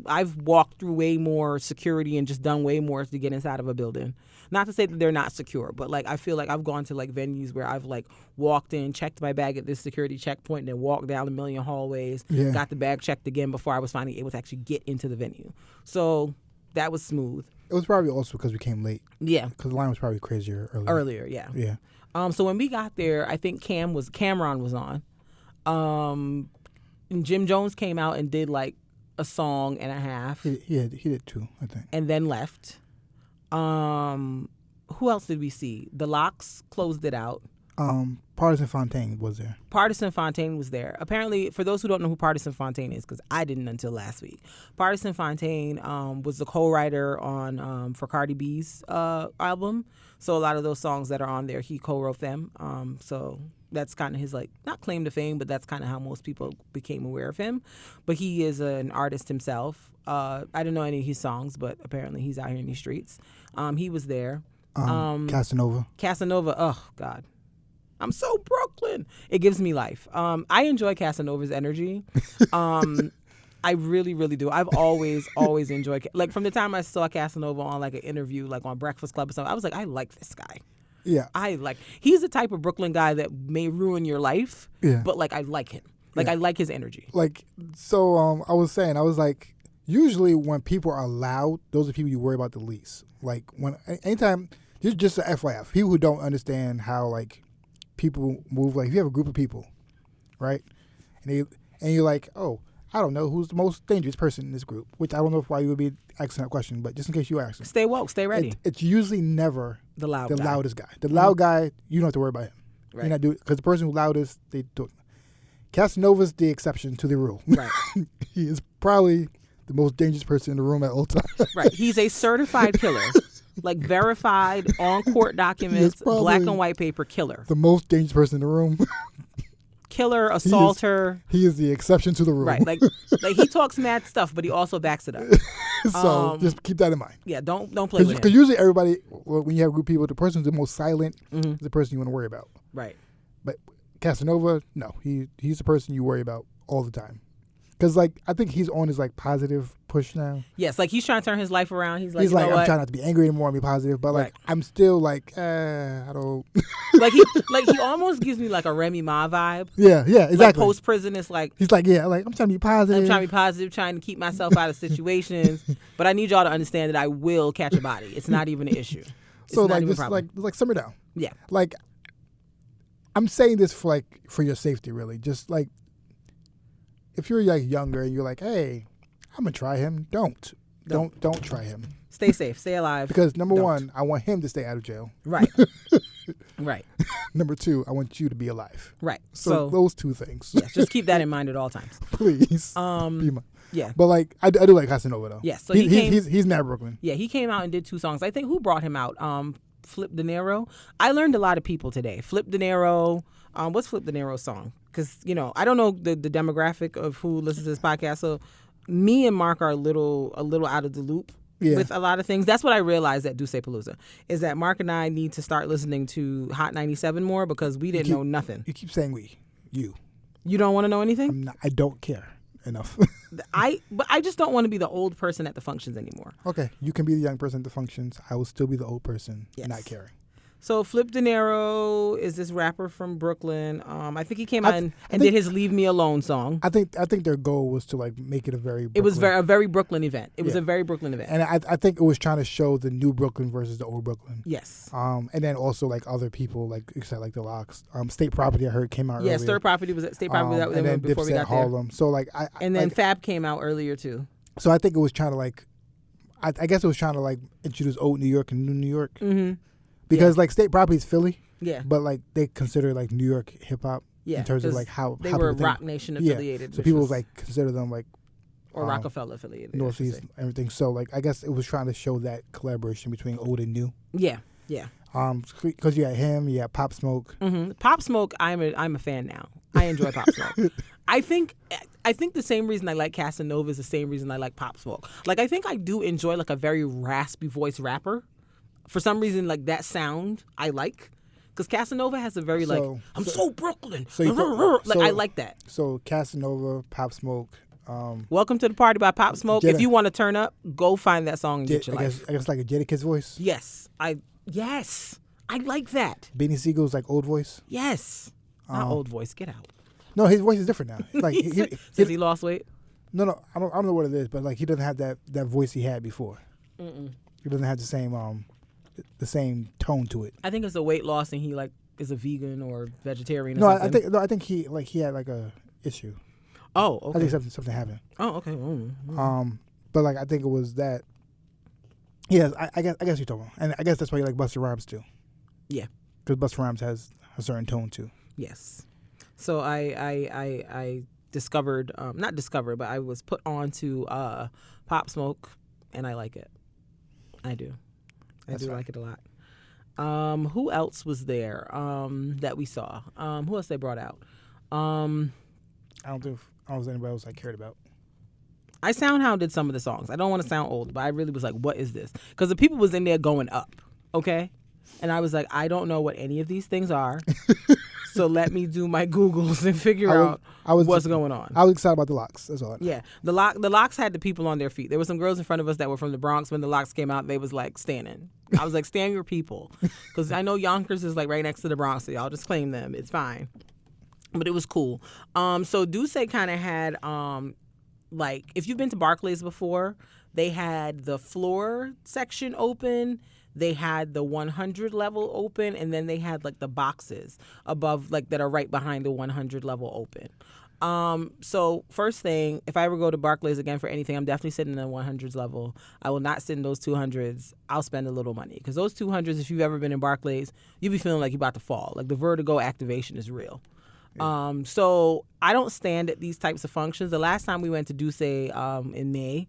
I've walked through way more security and just done way more to get inside of a building. Not to say that they're not secure, but like I feel like I've gone to like venues where I've like walked in, checked my bag at this security checkpoint, and then walked down a million hallways, got the bag checked again before I was finally able to actually get into the venue. So that was smooth. It was probably also because we came late. Yeah. Because the line was probably crazier earlier. Yeah. Yeah. So when we got there, I think Cameron was on. And Jim Jones came out and did like a song and a half. He did 2, I think. And then left. Who else did we see? The Lox closed it out. Partisan Fontaine was there. Partisan Fontaine was there. Apparently, for those who don't know who Partisan Fontaine is, because I didn't until last week, Partisan Fontaine was the co-writer on for Cardi B's album. So a lot of those songs that are on there, he co-wrote them. So that's kind of his like not claim to fame, but that's kind of how most people became aware of him. But he is an artist himself. I didn't know any of his songs, but apparently he's out here in these streets. He was there. Casanova, oh God, I'm so Brooklyn. It gives me life. I enjoy Casanova's energy. I really, really do. I've always enjoyed, like from the time I saw Casanova on like an interview, like on Breakfast Club or something, I was like, I like this guy. Yeah. He's the type of Brooklyn guy that may ruin your life, but like I like him. Like I like his energy. Like, so I was like, usually when people are loud, those are people you worry about the least. Like anytime, just a FYI, people who don't understand how like people move, like if you have a group of people, right? And you're like, oh, I don't know who's the most dangerous person in this group, which I don't know why you would be asking that question, but just in case you ask. Stay woke, stay ready. It's usually never the loudest guy. The loud guy, you don't have to worry about him. Right. You're not doing, because the person who's loudest, they do it. Casanova's the exception to the rule. Right. He is probably the most dangerous person in the room at all times. Right. He's a certified killer. Like verified on court documents, black and white paper killer. The most dangerous person in the room. Killer, assaulter. He is the exception to the rule. Right. Like he talks mad stuff, but he also backs it up. So just keep that in mind. Yeah, don't play with him. Because usually everybody, when you have a group of people, the person who's the most silent is the person you want to worry about. Right. But Casanova, no, he's the person you worry about all the time. Because like I think he's on his like positive push now. Yes, like he's trying to turn his life around. He's like, I'm trying not to be angry anymore and be positive, but like I'm still like, I don't. like he almost gives me like a Remy Ma vibe. Yeah, exactly. Like post prison, it's like he's like, like I'm trying to be positive. I'm trying to be positive, trying to keep myself out of situations, but I need y'all to understand that I will catch a body. It's not even an issue. So like just like simmer down. Yeah. Like I'm saying this for your safety, really. Just like. If you're like younger and you're like, hey, I'm gonna try him, don't try him. Stay safe, stay alive. Because number one, I want him to stay out of jail. Right. Right. Number two, I want you to be alive. Right. So those two things. Yes, just keep that in mind at all times. Please. Yeah. But like I do like Casanova though. Yes. So he's mad Brooklyn. Yeah, he came out and did 2 songs. I think who brought him out? Flip De Niro. I learned a lot of people today. Flip De Niro. What's Flip De Niro's song? Because, I don't know the demographic of who listens to this podcast. So me and Mark are a little out of the loop with a lot of things. That's what I realized at Duce Palooza, is that Mark and I need to start listening to Hot 97 more because we didn't know nothing. You keep saying we. You. You don't want to know anything? I don't care. enough. But I just don't want to be the old person at the functions anymore. Okay, you can be the young person at the functions. I will still be the old person, not caring. So Flip De Niro is this rapper from Brooklyn. I think he came out and did his "Leave Me Alone" song. I think their goal was to like make it a very. It was a very Brooklyn event. It was a very Brooklyn event, and I think it was trying to show the new Brooklyn versus the old Brooklyn. Yes. And then also like other people like except like the Locks. State Property I heard came out. Yeah, earlier. State Property was that and then before we got Harlem. there. So like and then Fab came out earlier too. So I think it was trying to like, I guess it was trying to like introduce old New York and new New York. Mm-hmm. Because like State Property is Philly, but like they consider like New York hip hop in terms of like how they were Rock Nation affiliated. So people like consider them like or Rockefeller affiliated, Northeast, everything. So like I guess it was trying to show that collaboration between old and new. Yeah. Because you got him, you got Pop Smoke. Mm-hmm. Pop Smoke, I'm a fan now. I enjoy Pop Smoke. I think the same reason I like Casanova is the same reason I like Pop Smoke. Like I think I do enjoy like a very raspy voice rapper. For some reason, like that sound I like, because Casanova has a very I'm so Brooklyn. I like that. So Casanova, Pop Smoke. Welcome to the Party by Pop Smoke. If you want to turn up, go find that song and get your life. I guess like a Jadakiss voice. Yes, I like that. Beanie Siegel's like old voice. Yes, not old voice. Get out. No, his voice is different now. Like since he lost weight. No, I don't know what it is, but like he doesn't have that voice he had before. Mm-mm. He doesn't have the same tone to it. I think it's a weight loss, and he like is a vegan or vegetarian. Or something. I think he had like a issue. Oh, okay. I think something happened. Oh, okay. Mm-hmm. But like I think it was that. Yeah, I guess you're talking about, and I guess that's why you like Busta Rhymes too. Yeah, because Busta Rhymes has a certain tone too. Yes. So I discovered, not discovered, but I was put on to Pop Smoke, and I like it. I do. I do like it a lot. Who else was there that we saw? Who else they brought out? I don't think anybody else I cared about. I SoundHound did some of the songs. I don't want to sound old, but I really was like, what is this? Because the people was in there going up, okay? And I was like, I don't know what any of these things are. So let me do my Googles and figure out what's going on. I was excited about the Locks. That's all. Yeah. The Locks had the people on their feet. There were some girls in front of us that were from the Bronx. When the Locks came out, they was like standing. I was like, stand your people. Because I know Yonkers is like right next to the Bronx, so y'all just claim them. It's fine. But it was cool. So Duce kind of had, like, if you've been to Barclays before, they had the floor section open. They had the 100 level open, and then they had like the boxes above, like that are right behind the 100 level open. So first thing, if I ever go to Barclays again for anything, I'm definitely sitting in the 100s level. I will not sit in those 200s. I'll spend a little money because those 200s, if you've ever been in Barclays, you'll be feeling like you're about to fall. Like the vertigo activation is real. Yeah. So I don't stand at these types of functions. The last time we went to Duce in May,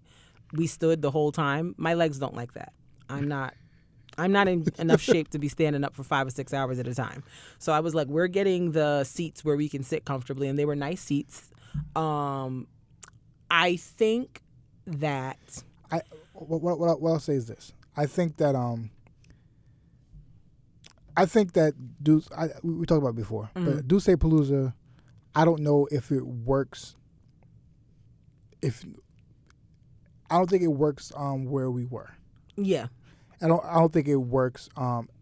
we stood the whole time. My legs don't like that. I'm not in enough shape to be standing up for 5 or 6 hours at a time. So I was like, we're getting the seats where we can sit comfortably, and they were nice seats. I think that what I'll say is this. I think that Duce, we talked about it before, but Duce Palooza, I don't know if it works. I don't think it works where we were. Yeah. I don't think it works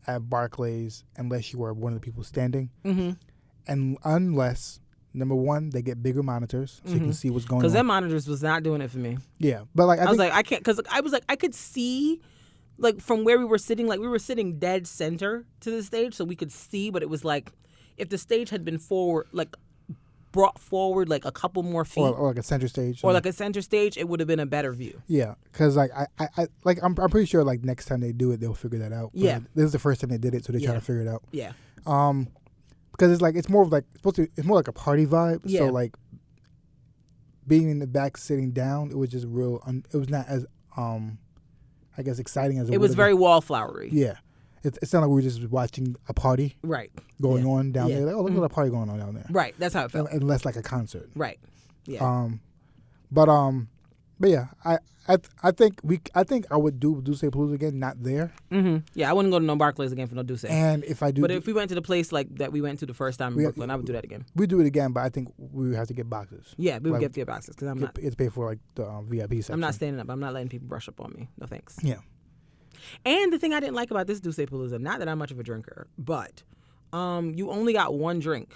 at Barclays unless you are one of the people standing, and unless number one they get bigger monitors so you can see what's going on. Because their monitors was not doing it for me. Yeah, but like I was like I can't because I was like I could see like from where we were sitting, like we were sitting dead center to the stage, so we could see. But it was like if the stage had been brought forward like a couple more feet, or like a center stage, it would have been a better view. Yeah, because like I like I'm pretty sure like next time they do it they'll figure that out. Yeah, this is the first time they did it, so they're trying to figure it out. Yeah, because it's like it's more like a party vibe. Yeah. So like being in the back sitting down, it was just real. It was not as I guess exciting as it was very wallflowery. Yeah. It sounded like we were just watching a party going on down there. Like, oh, look at a party going on down there. Right, that's how it felt. And less like a concert. Right, yeah. But But yeah, I think I would do Duce Palooza again, not there. Mm-hmm. Yeah, I wouldn't go to no Barclays again for no Duce. And if I do, but if we went to the place like that we went to the first time in Brooklyn, I would do that again. We do it again, but I think we would have to get boxes. Yeah, we would get boxes because I'm not. It's paid for like the VIP section. I'm not standing up. I'm not letting people brush up on me. No thanks. Yeah. And the thing I didn't like about this Duce Palooza, not that I'm much of a drinker, but you only got one drink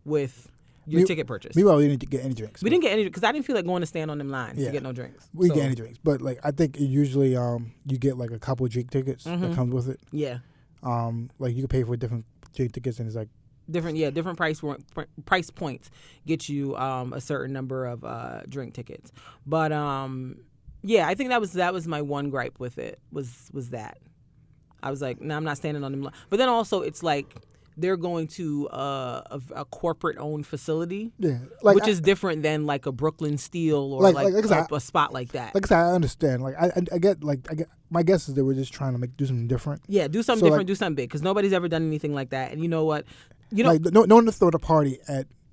with your ticket purchase. Meanwhile, we didn't get any drinks. We didn't get any because I didn't feel like going to stand on them lines to get no drinks. We didn't get any drinks, but like I think usually you get like a couple of drink tickets that comes with it. Yeah. Like you can pay for different drink tickets and it's like different price points get you a certain number of drink tickets. But yeah, I think that was my one gripe with it was that I was like, no, I'm not standing on them. But then also it's like they're going to a corporate-owned facility, which is different than like a Brooklyn Steel or a spot like that. Like I said, I understand. Like I get. My guess is they were just trying to do something different. Yeah, do something different, do something big, because nobody's ever done anything like that. And you know what? No one to throw the party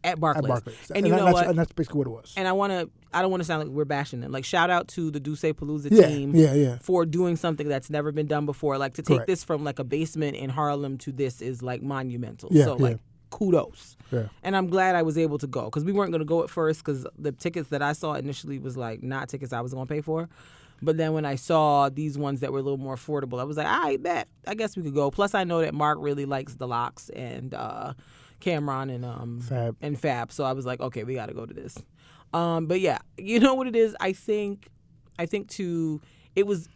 at Barclays. And you know what? And that's basically what it was. And I don't want to sound like we're bashing them. Like, shout out to the Duce Palooza team for doing something that's never been done before. Like, to take this from like a basement in Harlem to this is like monumental. Like, kudos. Yeah. And I'm glad I was able to go, because we weren't going to go at first because the tickets that I saw initially was like not tickets I was going to pay for. But then when I saw these ones that were a little more affordable, I was like, I bet. I guess we could go. Plus, I know that Mark really likes the Locks and Cameron and Fab. So I was like, okay, we got to go to this. But yeah, you know what it is? I think too, it was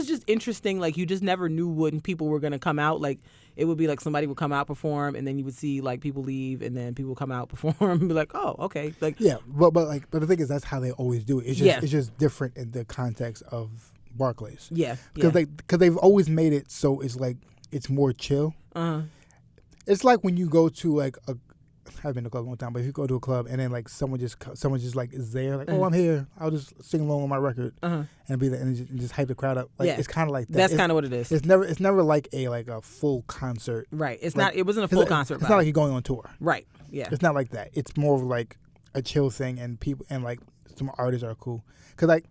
just interesting. Like, you just never knew when people were gonna come out. Like, it would be like somebody would come out, perform, and then you would see like people leave, and then people come out, perform, and be like, oh, okay. Like, yeah, but the thing is, that's how they always do it. It's just different in the context of Barclays. Yeah, because they've always made it so it's like it's more chill. It's like when you go to like I've been to a club a long time, but if you go to a club and then like someone just like is there, like, oh, I'm here, I'll just sing along on my record and be there and just hype the crowd up. Like, it's kind of like that. That's kind of what it is. It's never like a full concert. Right. It's not. It wasn't a full concert. It's not like you're going on tour. Right. Yeah. It's not like that. It's more of like a chill thing, and people and like some artists are cool. Cause like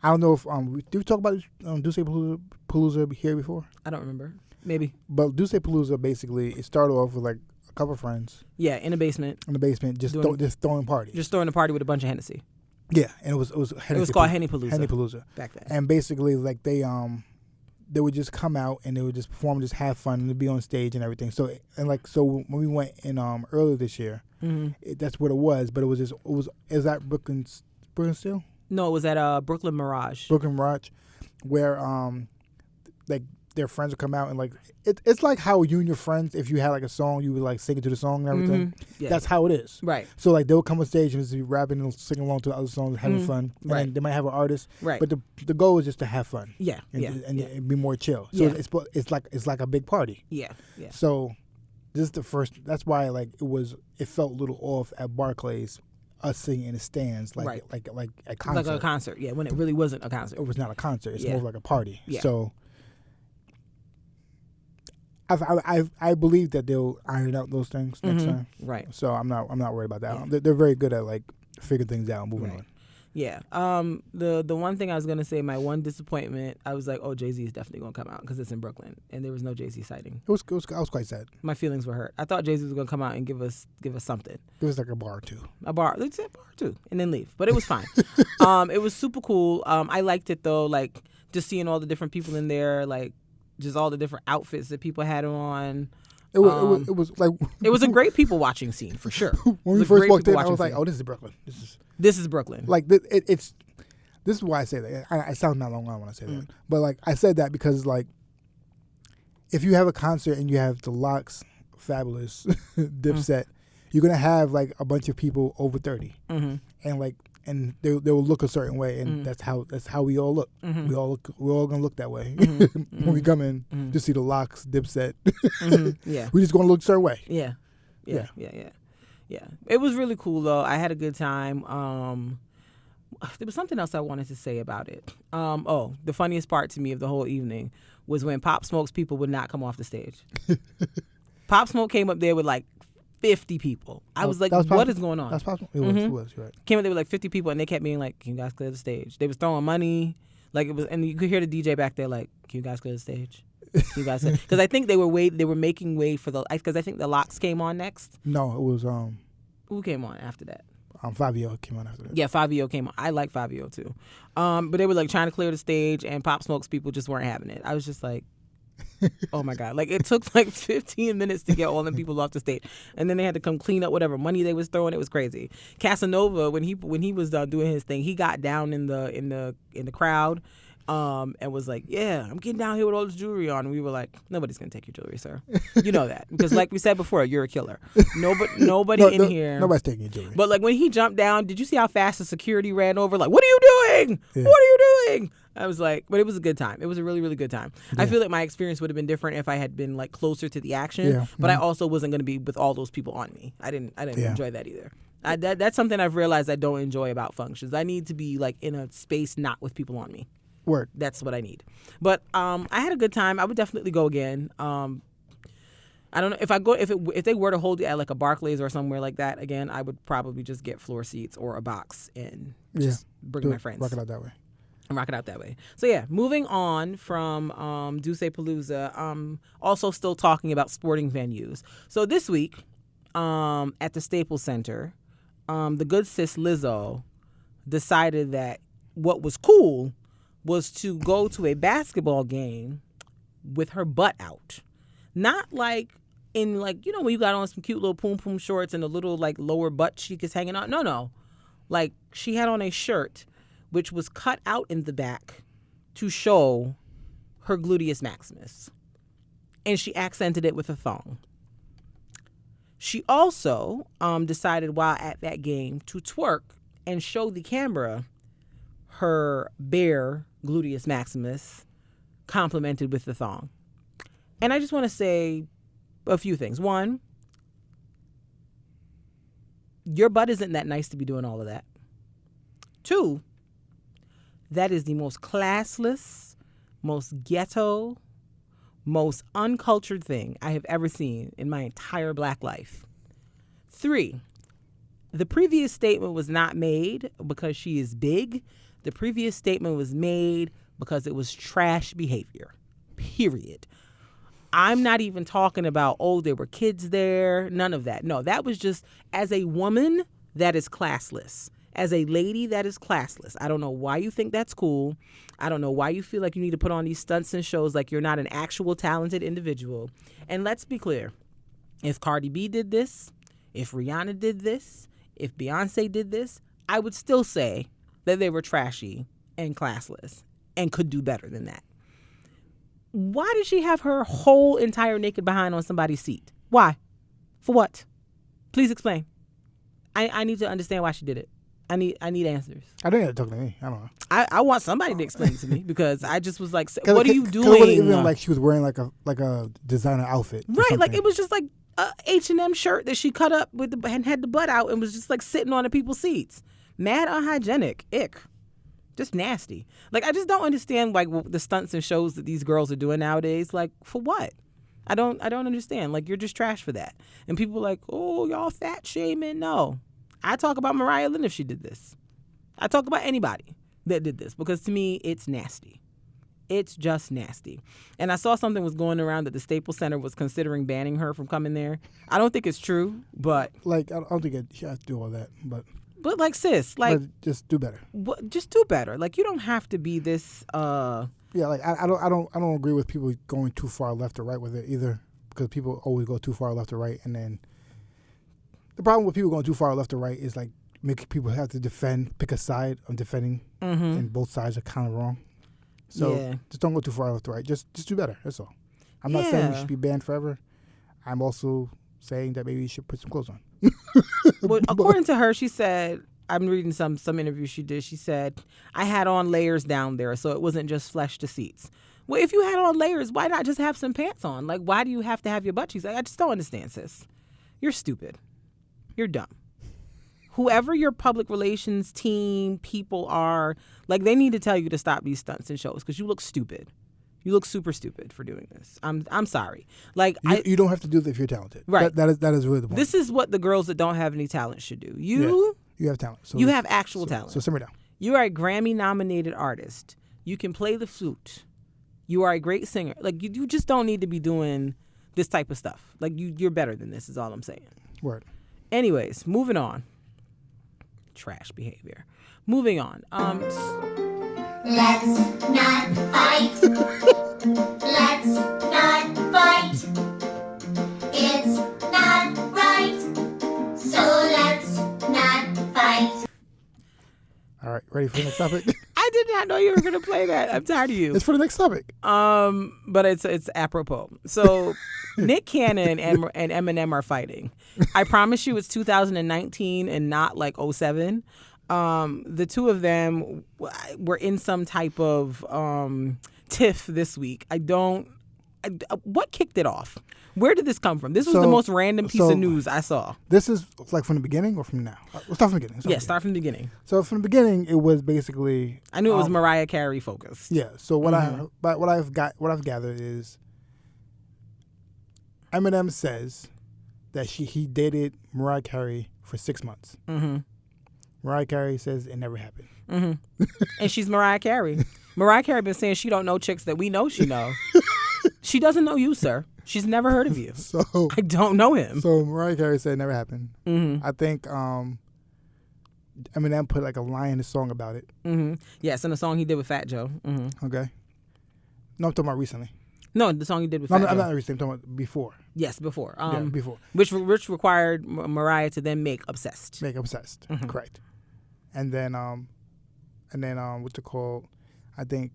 I don't know if did we talk about Duce Palooza here before? I don't remember. Maybe. But Duce Palooza basically it started off with like a couple of friends. Yeah, in the basement. Just throwing parties. Just throwing a party with a bunch of Hennessy. Yeah, and it was called Henny Palooza back then. And basically, like they would just come out and they would just perform, just have fun, and be on stage and everything. So when we went in earlier this year, that's what it was. But is that Brooklyn Steel? No, it was at Brooklyn Mirage. Brooklyn Mirage, where like their friends would come out and like it's like how you and your friends, if you had like a song, you would like sing it to the song and everything. Yeah. That's how it is. Right. So like they'll come on stage and just be rapping and singing along to the other songs and having fun. And then they might have an artist. Right. But the goal is just to have fun. Yeah. And be more chill. So it's like a big party. Yeah. Yeah. So this is the first. That's why like it felt a little off at Barclays. Us singing in the stands like a concert. Like a concert. Yeah. When it really wasn't a concert. It was not a concert. It's more like a party. Yeah. So. I believe that they'll iron out those things next time. Right. So I'm not worried about that. Yeah. They're very good at like figuring things out and moving on. Yeah. The one thing I was gonna say, my one disappointment, I was like, oh, Jay-Z is definitely gonna come out because it's in Brooklyn, and there was no Jay-Z sighting. I was quite sad. My feelings were hurt. I thought Jay-Z was gonna come out and give us something. It was like a bar or two. Let's say a bar or two, and then leave. But it was fine. It was super cool. I liked it though, like just seeing all the different people in there, like. Just all the different outfits that people had on. It was like it was a great people watching scene for sure. When we first walked in, I was like, "Oh, this is Brooklyn. This is Brooklyn." Like this is why I say that. I sound not long when I say that, but like I said that because like if you have a concert and you have the Locks, Fabulous, Dipset, you're gonna have like a bunch of people over 30, and like. And they will look a certain way, and that's how we all look. We're all gonna look that way when we come in to see the Locks, Dipset. Yeah, we just gonna look a certain way. Yeah. It was really cool though. I had a good time. There was something else I wanted to say about it. The funniest part to me of the whole evening was when Pop Smoke's people would not come off the stage. Pop Smoke came up there with like 50 people. I was like, what is going on? That's possible. It was, you're right. Came in, there were like 50 people, and they kept being like, can you guys clear the stage? They was throwing money. Like, it was, and you could hear the DJ back there like, can you guys clear the stage? You guys, because I think they were making way for because I think the Locks came on next. No, it was who came on after that? Fabio came on after that. Yeah, Fabio came on. I like Fabio too. But they were like trying to clear the stage, and Pop Smoke's people just weren't having it. I was just like, oh my God. Like, it took like 15 minutes to get all them people off the stage. And then they had to come clean up whatever money they was throwing. It was crazy. Casanova, when he was doing his thing, he got down in the crowd. And was like, yeah, I'm getting down here with all this jewelry on. And we were like, nobody's going to take your jewelry, sir. You know that. Because like we said before, you're a killer. Nobody in here. Nobody's taking your jewelry. But like when he jumped down, did you see how fast the security ran over? Like, what are you doing? Yeah. What are you doing? I was like, but it was a good time. It was a really, really good time. Yeah. I feel like my experience would have been different if I had been like closer to the action. Yeah. But I also wasn't going to be with all those people on me. I didn't enjoy that either. That's something I've realized I don't enjoy about functions. I need to be like in a space not with people on me. Word. That's what I need. But I had a good time. I would definitely go again. I don't know if they were to hold it at like a Barclays or somewhere like that again, I would probably just get floor seats or a box and just bring my friends. Rock it out that way. And rock it out that way. So yeah, moving on from Duce Palooza, also still talking about sporting venues. So this week at the Staples Center, the good sis Lizzo decided that what was cool was to go to a basketball game with her butt out. Not like in like, you know, when you got on some cute little poom poom shorts and a little like lower butt cheek is hanging out. No. Like she had on a shirt which was cut out in the back to show her gluteus maximus. And she accented it with a thong. She also decided while at that game to twerk and show the camera her bare gluteus maximus complemented with the thong. And I just want to say a few things. One, your butt isn't that nice to be doing all of that. Two, that is the most classless, most ghetto, most uncultured thing I have ever seen in my entire black life. Three, the previous statement was not made because she is big. The previous statement was made because it was trash behavior, period. I'm not even talking about, there were kids there, none of that. No, that was just, as a woman, that is classless. As a lady, that is classless. I don't know why you think that's cool. I don't know why you feel like you need to put on these stunts and shows like you're not an actual talented individual. And let's be clear. If Cardi B did this, if Rihanna did this, if Beyonce did this, I would still say that they were trashy and classless and could do better than that. Why did she have her whole entire naked behind on somebody's seat? Why? For what? Please explain. I need to understand why she did it. I need answers. I think you're talking to me. I don't know. I want somebody to explain it to me because I just was like, what are you doing? It wasn't even like she was wearing like a designer outfit. Right, like it was just like a H&M shirt that she cut up with and had the butt out and was just like sitting on the people's seats. Mad unhygienic. Ick. Just nasty. Like, I just don't understand like the stunts and shows that these girls are doing nowadays. Like, for what? I don't understand. Like, you're just trash for that. And people are like, oh, y'all fat shaming. No. I talk about Mariah Lynn if she did this. I talk about anybody that did this because to me, it's nasty. It's just nasty. And I saw something was going around that the Staples Center was considering banning her from coming there. I don't think it's true, but... Like, I don't think she has to do all that, but like, sis, like... But just do better. Just do better. Like, you don't have to be this... Yeah, like, I don't agree with people going too far left or right with it either, because people always go too far left or right, and then... The problem with people going too far left or right is, like, making people have to pick a side on defending, and both sides are kind of wrong. So just don't go too far left or right. Just do better. That's all. I'm not saying we should be banned forever. I'm also saying that maybe you should put some clothes on. Well, according to her, she said, I'm reading some interview she did. She said, I had on layers down there, so it wasn't just flesh to seats. Well, if you had on layers, why not just have some pants on? Like, why do you have to have your butt cheeks? Like, I just don't understand, sis. You're stupid. You're dumb. Whoever your public relations team people are, like, they need to tell you to stop these stunts and shows because you look stupid. You look super stupid for doing this. I'm sorry. Like you don't have to do this if you're talented. Right. That is really the point. This is what the girls that don't have any talent should do. You have talent. So you have actual talent. So simmer down. You are a Grammy-nominated artist. You can play the flute. You are a great singer. Like you just don't need to be doing this type of stuff. Like you're better than this. Is all I'm saying. Word. Anyways, moving on. Trash behavior. Moving on. Let's not fight. Let's not fight. It's not right. So let's not fight. All right, ready for the next topic? I did not know you were gonna play that. I'm tired of you. It's for the next topic. But it's apropos. So Nick Cannon and Eminem are fighting. I promise you, it's 2019 and not like 2007. The two of them were in some type of tiff this week. What kicked it off? Where did this come from? This was the most random piece of news I saw. This is like from the beginning or from now? Let's start from the beginning. Start from the beginning. So from the beginning, it was basically. I knew it was Mariah Carey focused. Yeah. So what I've gathered is Eminem says that he dated Mariah Carey for 6 months. Mm-hmm. Mariah Carey says it never happened. Mm-hmm. And she's Mariah Carey. Mariah Carey been saying she don't know chicks that we know she know. She doesn't know you, sir. She's never heard of you. So I don't know him. So Mariah Carey said it never happened. Mm-hmm. I think Eminem put like a line in the song about it. Mm-hmm. Yes, in the song he did with Fat Joe. Mm-hmm. Okay. No, I'm talking about recently. No, the song he did with Fat Joe. I'm not recently. I'm talking about before. Yes, before. Before. Which required Mariah to then make Obsessed. Mm-hmm. Correct. And then what's it called? I think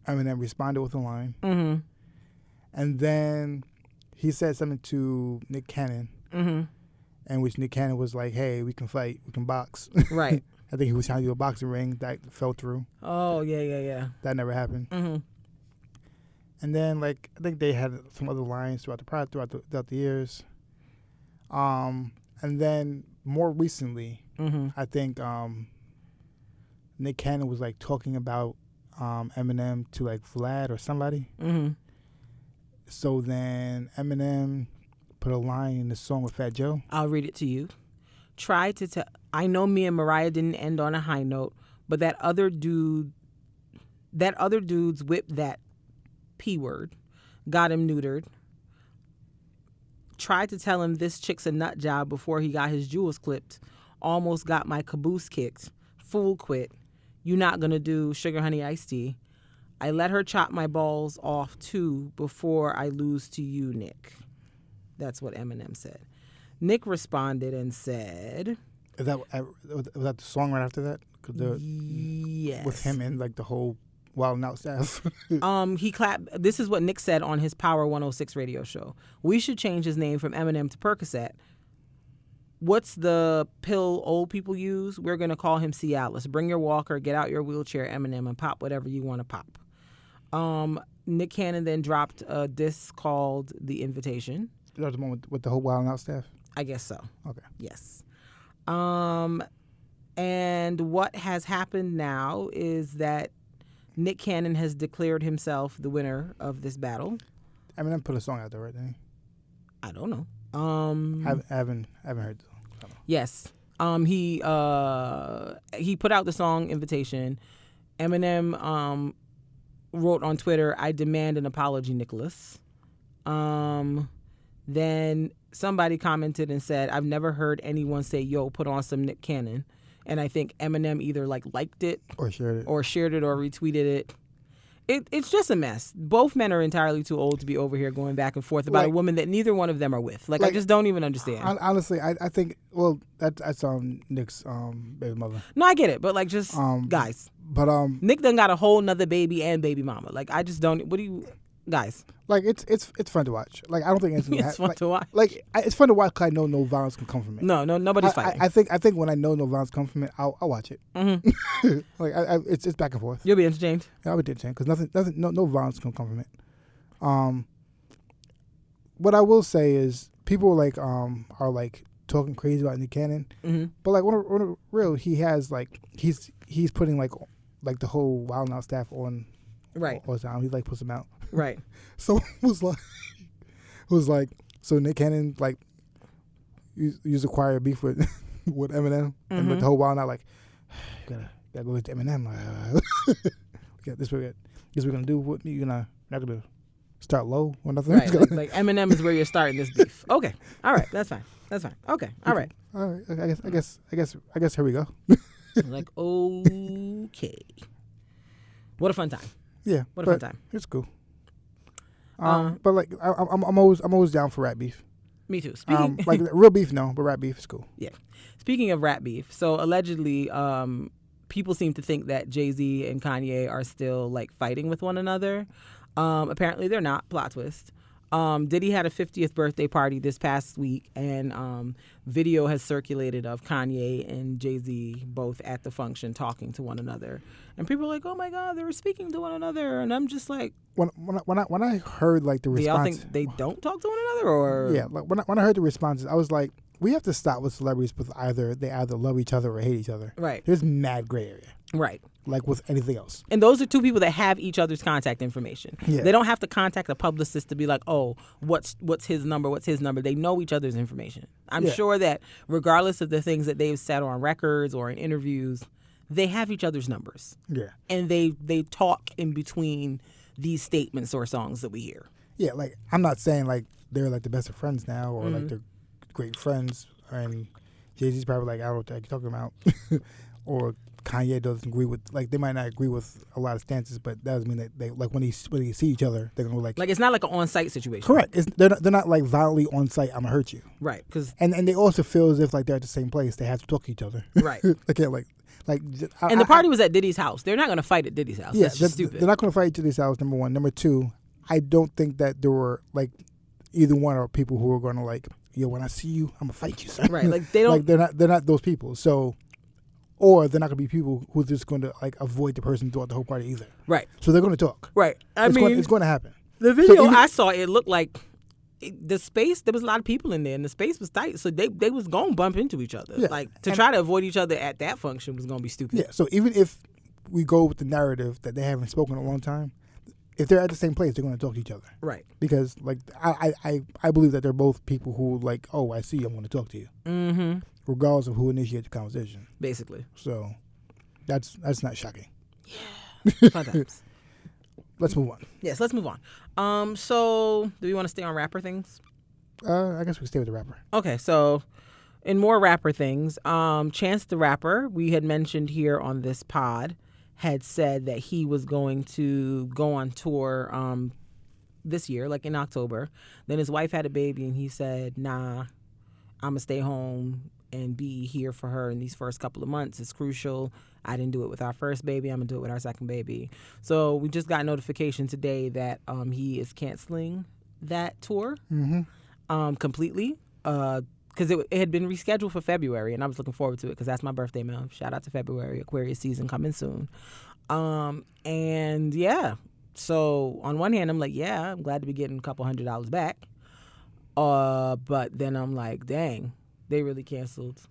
Eminem responded with a line. Mm-hmm. And then he said something to Nick Cannon. Mm-hmm. And which Nick Cannon was like, hey, we can fight. We can box. Right. I think he was trying to do a boxing ring. That fell through. Oh, yeah. That never happened. Mm-hmm. And then, like, I think they had some other lines throughout the years. And then more recently, I think Nick Cannon was like talking about Eminem to like Vlad or somebody. Mm-hmm. So then Eminem put a line in the song with Fat Joe. I'll read it to you. Try to tell. I know me and Mariah didn't end on a high note, but that other dude's whipped that P word, got him neutered. Tried to tell him this chick's a nut job before he got his jewels clipped. Almost got my caboose kicked. Fool quit. You not gonna do sugar honey iced tea. I let her chop my balls off too before I lose to you, Nick. That's what Eminem said. Nick responded and said... Was that the song right after that? Yes. With him and like the whole Wild 'N Out staff. He clapped. This is what Nick said on his Power 106 radio show. We should change his name from Eminem to Percocet. What's the pill old people use? We're going to call him Cialis. Bring your walker, get out your wheelchair, Eminem, and pop whatever you want to pop. Nick Cannon then dropped a disc called The Invitation. Is that the one with the whole Wild 'N Out staff? I guess so. Okay. Yes. And what has happened now is that Nick Cannon has declared himself the winner of this battle. Eminem put a song out there, right? Didn't he? I don't know. I haven't heard the song. Yes. He put out the song Invitation. Eminem wrote on Twitter, I demand an apology, Nicholas. Then somebody commented and said, I've never heard anyone say, yo, put on some Nick Cannon. And I think Eminem either liked it or shared it or retweeted it. It's just a mess. Both men are entirely too old to be over here going back and forth about a woman that neither one of them are with. I just don't even understand. Honestly, I think, that's Nick's baby mother. No, I get it, but guys. But Nick done got a whole nother baby and baby mama. I just don't. What do you guys? It's fun to watch. I don't think it's fun to watch. It's fun to watch because I know no violence can come from it. No, nobody's fighting. I think when I know no violence comes from it, I'll watch it. Mm-hmm. It's back and forth. You'll be entertained. Yeah, I'll be entertained because no violence can come from it. What I will say is people are talking crazy about Nick Cannon, mm-hmm. But on a real, he has he's putting like the whole Wild 'N Out staff on Right. all the time. He like puts them out. Right. So it was like so Nick Cannon like used to acquire beef with with Eminem and like the whole Wild 'N Out like gotta go to Eminem. This we're gonna do. What you not gonna start low or nothing? Right. Like Eminem is where you're starting this beef. Okay. All right. That's fine. Okay. All right. All right. I guess here we go. Like, okay. What a fun time. Yeah. What a fun time. It's cool. But like I'm always down for rap beef. Me too. Speaking like real beef, no, but rap beef is cool. Yeah. Speaking of rap beef, so allegedly, people seem to think that Jay-Z and Kanye are still like fighting with one another. Apparently they're not. Plot twist. Diddy had a 50th birthday party this past week, and video has circulated of Kanye and Jay-Z both at the function talking to one another. And people are like, "Oh my God, they were speaking to one another," and I'm just like, when I heard like the response, do y'all think they don't talk to one another, or yeah, like when I heard the responses, I was like, we have to stop with celebrities with they either love each other or hate each other. Right. There's mad gray area. Right. Like with anything else. And those are two people that have each other's contact information. Yeah. They don't have to contact a publicist to be like, oh, what's his number? What's his number? They know each other's information. I'm sure that regardless of the things that they've said on records or in interviews, they have each other's numbers. Yeah. And they talk in between these statements or songs that we hear. Yeah, like I'm not saying like they're like the best of friends now or like they're great friends, and Jay-Z's probably like, I don't know what you're talking about. Or Kanye doesn't agree with, like, they might not agree with a lot of stances, but that doesn't mean that they, like, when they see each other, they're gonna like it's not like an on-site situation. Correct. They're not like violently on site. I'm gonna hurt you. Right. And they also feel as if like they're at the same place. They have to talk to each other. Right. And the party was at Diddy's house. They're not gonna fight at Diddy's house. Yeah, that's just stupid. They're not gonna fight at Diddy's house. Number one. Number two, I don't think that there were like either one are people who are gonna like, yo, when I see you, I'm gonna fight you, son. Right. Like they don't. Like they're not those people. So, or they're not gonna be people who are just gonna like avoid the person throughout the whole party either. Right. So they're gonna talk. Right. It's going to happen. The video I saw, it looked like the space. There was a lot of people in there, and the space was tight, so they was gonna bump into each other. Yeah. Like to try to avoid each other at that function was gonna be stupid. Yeah. So even if we go with the narrative that they haven't spoken in a long time, if they're at the same place, they're going to talk to each other. Right. Because like I believe that they're both people who like, oh, I see you, I'm going to talk to you. Mm-hmm. Regardless of who initiates the conversation. Basically. So that's not shocking. Yeah. Fun times. Let's move on. Yes, let's move on. So do we want to stay on rapper things? I guess we can stay with the rapper. Okay, so in more rapper things, Chance the Rapper, we had mentioned here on this pod, had said that he was going to go on tour this year, like in October. Then his wife had a baby, and he said, nah, I'm going to stay home and be here for her in these first couple of months. It's crucial. I didn't do it with our first baby. I'm going to do it with our second baby. So we just got notification today that he is canceling that tour completely. Because it had been rescheduled for February, and I was looking forward to it because that's my birthday month. Shout out to February, Aquarius season coming soon. And yeah, so on one hand, I'm like, yeah, I'm glad to be getting a couple $100 back. But then I'm like, dang, they really canceled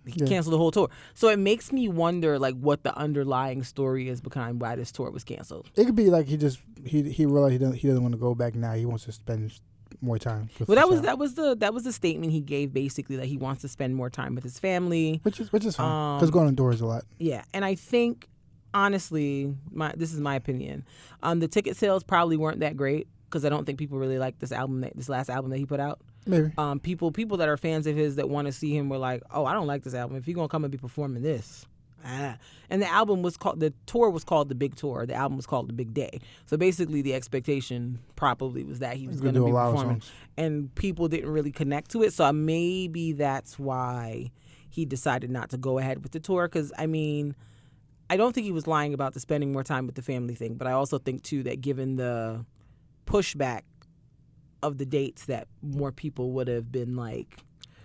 the whole tour. So it makes me wonder, like, what the underlying story is behind why this tour was canceled. It could be like he realized he doesn't want to go back now. He wants to spend more time. Well, that was the statement he gave, basically, that he wants to spend more time with his family, which is fine because going on tour is a lot. Yeah, and I think honestly, this is my opinion. The ticket sales probably weren't that great because I don't think people really liked this last album that he put out. Maybe people that are fans of his that want to see him were like, oh, I don't like this album. If you're gonna come and be performing this. And the tour was called The Big Tour. The album was called The Big Day. So basically the expectation probably was that he was going to be performing. And people didn't really connect to it. So maybe that's why he decided not to go ahead with the tour. Because, I mean, I don't think he was lying about the spending more time with the family thing. But I also think, too, that given the pushback of the dates, that more people would have been like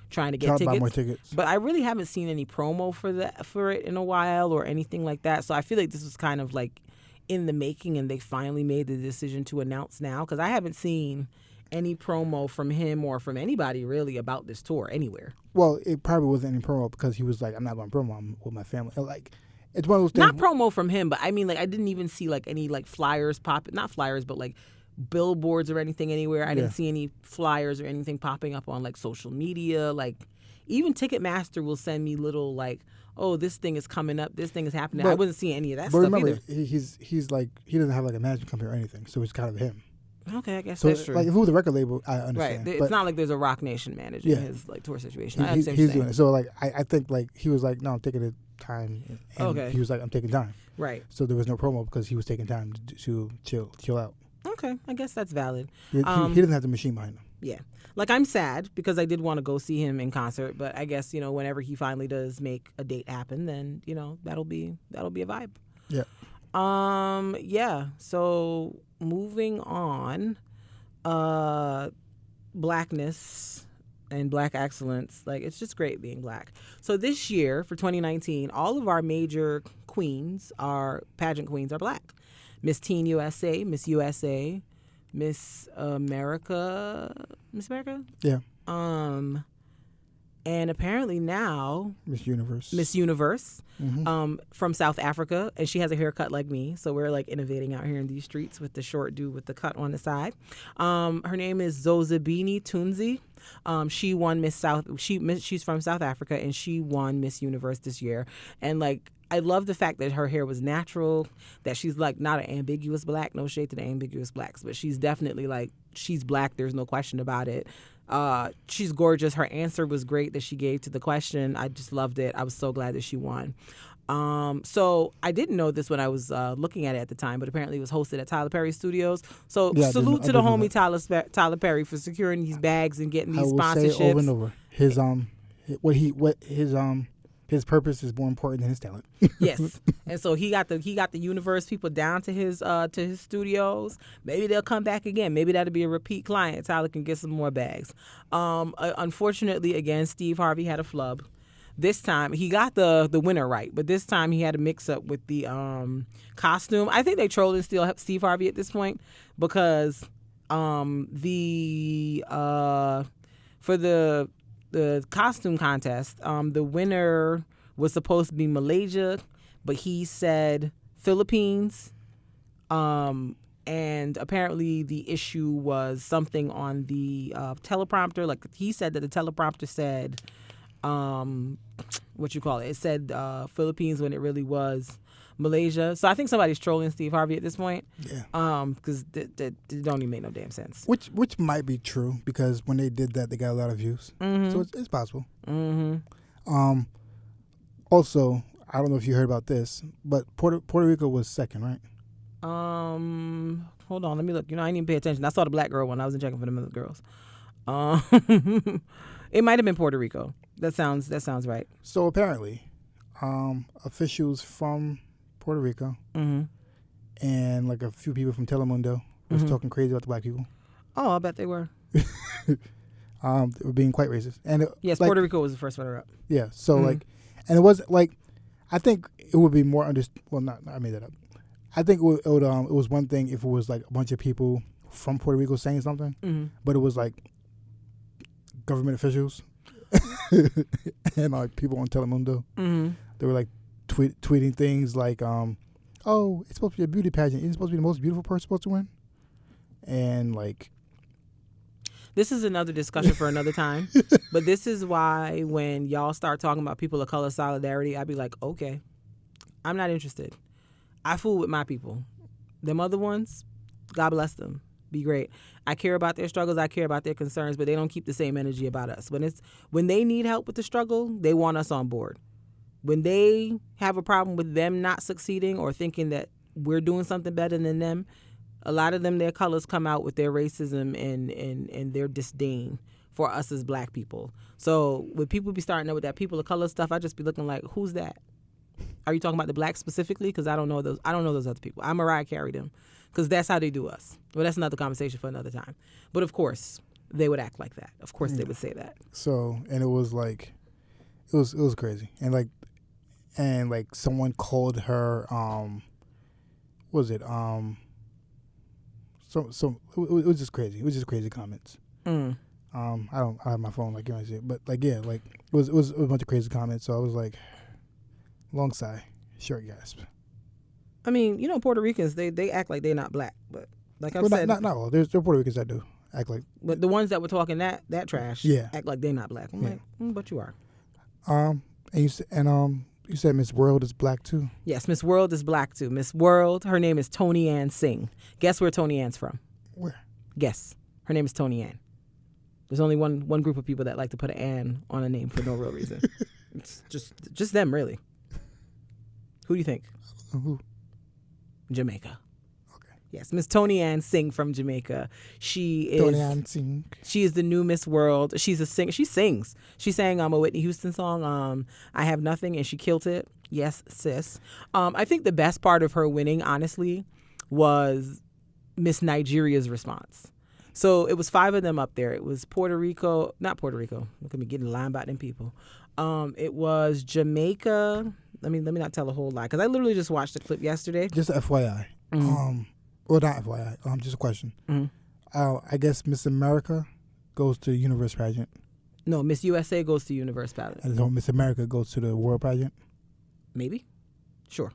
trying to get tickets. Buy more tickets. But I really haven't seen any promo for it in a while or anything like that. So I feel like this was kind of like in the making, and they finally made the decision to announce now, because I haven't seen any promo from him or from anybody really about this tour anywhere. Well, it probably wasn't any promo because he was like, I'm not going to promo with my family. Like, It's one of those things. Not promo from him, but I mean, like, I didn't even see like any like flyers not flyers, but like billboards or anything anywhere. I didn't see any flyers or anything popping up on like social media. Like, even Ticketmaster will send me little like, oh, this thing is coming up, this thing is happening. I wasn't seeing any of that but stuff remember, either. he's like, he doesn't have like a management company or anything, so it's kind of him. Okay, I guess So that's true. like if it was a record label, I understand. Right, but it's not like there's a Rock Nation managing his like tour situation. I understand he's what you're doing it. So like I think like he was like, no, I'm taking the time. And Okay. He was like, I'm taking time. right. So there was no promo because he was taking time to chill out. Okay, I guess that's valid. He doesn't have the machine behind him. Yeah. Like, I'm sad because I did want to go see him in concert, but I guess, whenever he finally does make a date happen, then, that'll be a vibe. Yeah. Yeah. So moving on, blackness and black excellence, like, it's just great being black. So this year for 2019, all of our major queens, our pageant queens, are black. Miss Teen USA, Miss USA, Miss America. Yeah. And apparently now Miss Universe. From South Africa, and she has a haircut like me, so we're like innovating out here in these streets with the short dude with the cut on the side. Her name is Zozibini Tunzi. She won she's from South Africa, and she won Miss Universe this year. And like, I love the fact that her hair was natural, that she's like not an ambiguous black, no shade to the ambiguous blacks, but she's definitely like, she's black, there's no question about it. She's gorgeous. Her answer was great that she gave to the question. I just loved it. I was so glad that she won. So I didn't know this when I was looking at it at the time, but apparently it was hosted at Tyler Perry Studios. So salute to the homie Tyler Perry for securing these bags and getting these sponsorships. I will say over and over, his purpose is more important than his talent. Yes, and so he got the universe people down to his studios. Maybe they'll come back again. Maybe that'll be a repeat client. Tyler can get some more bags. Unfortunately, again, Steve Harvey had a flub. This time he got the winner right, but this time he had a mix up with the costume. I think they trolling Steve Harvey at this point because for the costume contest, the winner was supposed to be Malaysia, but he said Philippines. And apparently the issue was something on the teleprompter. Like, he said that the teleprompter said, it said Philippines when it really was Malaysia. So I think somebody's trolling Steve Harvey at this point. Yeah. Because that don't even make no damn sense. Which might be true because when they did that, they got a lot of views. Mm-hmm. So it's possible. Mm-hmm. Also, I don't know if you heard about this, but Puerto Rico was second, right? Hold on, let me look. I didn't even pay attention. I saw the black girl one. I wasn't checking for the other girls. It might have been Puerto Rico. That sounds right. So apparently, officials from Puerto Rico and like a few people from Telemundo was talking crazy about the black people. Oh, I bet they were. They were being quite racist. And yes, Puerto Rico was the first runner up. Yeah. So like, and it was like, I think it would be more I made that up. I think it was one thing if it was like a bunch of people from Puerto Rico saying something, but it was like government officials and like people on Telemundo. They were like tweeting things like, "Oh, it's supposed to be a beauty pageant. It's supposed to be the most beautiful person supposed to win," and like. This is another discussion for another time, but this is why when y'all start talking about people of color solidarity, I'd be like, okay, I'm not interested. I fool with my people. Them other ones, God bless them. Be great. I care about their struggles. I care about their concerns, but they don't keep the same energy about us. When they need help with the struggle, they want us on board. When they have a problem with them not succeeding or thinking that we're doing something better than them, a lot of them, their colors come out with their racism and their disdain for us as black people. So when people be starting up with that people of color stuff, I just be looking like, who's that? Are you talking about the blacks specifically? Because I don't know those other people. I Mariah Carey them because that's how they do us. Well, that's another conversation for another time. But of course, they would act like that. Of course, they would say that. So, and it was like, it was crazy. And like someone called her, what was it? So it was just crazy. It was just crazy comments. I have my phone like but like yeah, like it was a bunch of crazy comments. So I was like, long sigh. Short gasp. I mean, Puerto Ricans, they act like they're not black, but like I've Well, said, not all. There's Puerto Ricans that do act like. but the ones that were talking that trash, Yeah. act like they're not black. I'm like, but you are. And you said Miss World is black too. Yes, Miss World is black too. Miss World, her name is Tony Ann Singh. Guess where Tony Ann's from? Where? Guess. Her name is Tony Ann. There's only one group of people that like to put an Ann on a name for no real reason. It's just them, really. Who do you think? Who? Jamaica. Okay. Yes, Miss Tony Ann Singh from Jamaica. She is Tony Ann Singh. She is the new Miss World. She's a singer. She sings. She sang a Whitney Houston song, I Have Nothing, and she killed it. Yes, sis. I think the best part of her winning, honestly, was Miss Nigeria's response. So it was 5 of them up there. It was not Puerto Rico. Look at me getting lying about them people. It was Jamaica. Let me not tell a whole lie because I literally just watched the clip yesterday. Just FYI. Well, not FYI. Just a question. I guess Miss America goes to the Universe pageant. No, Miss USA goes to Universe pageant. And so Miss America goes to the World pageant. Maybe. Sure.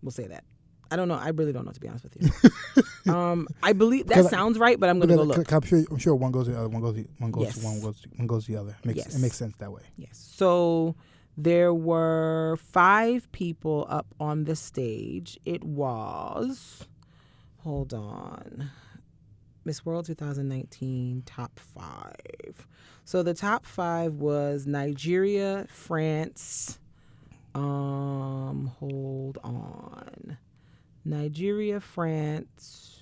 We'll say that. I don't know. I really don't know, to be honest with you. I believe that sounds right, but I'm going to go look. I'm sure one goes to the other. One goes to the other. It makes sense that way. Yes. So there were 5 people up on the stage. It was, hold on, Miss World 2019 top 5. So the top 5 was Nigeria, France. Hold on. Nigeria, France,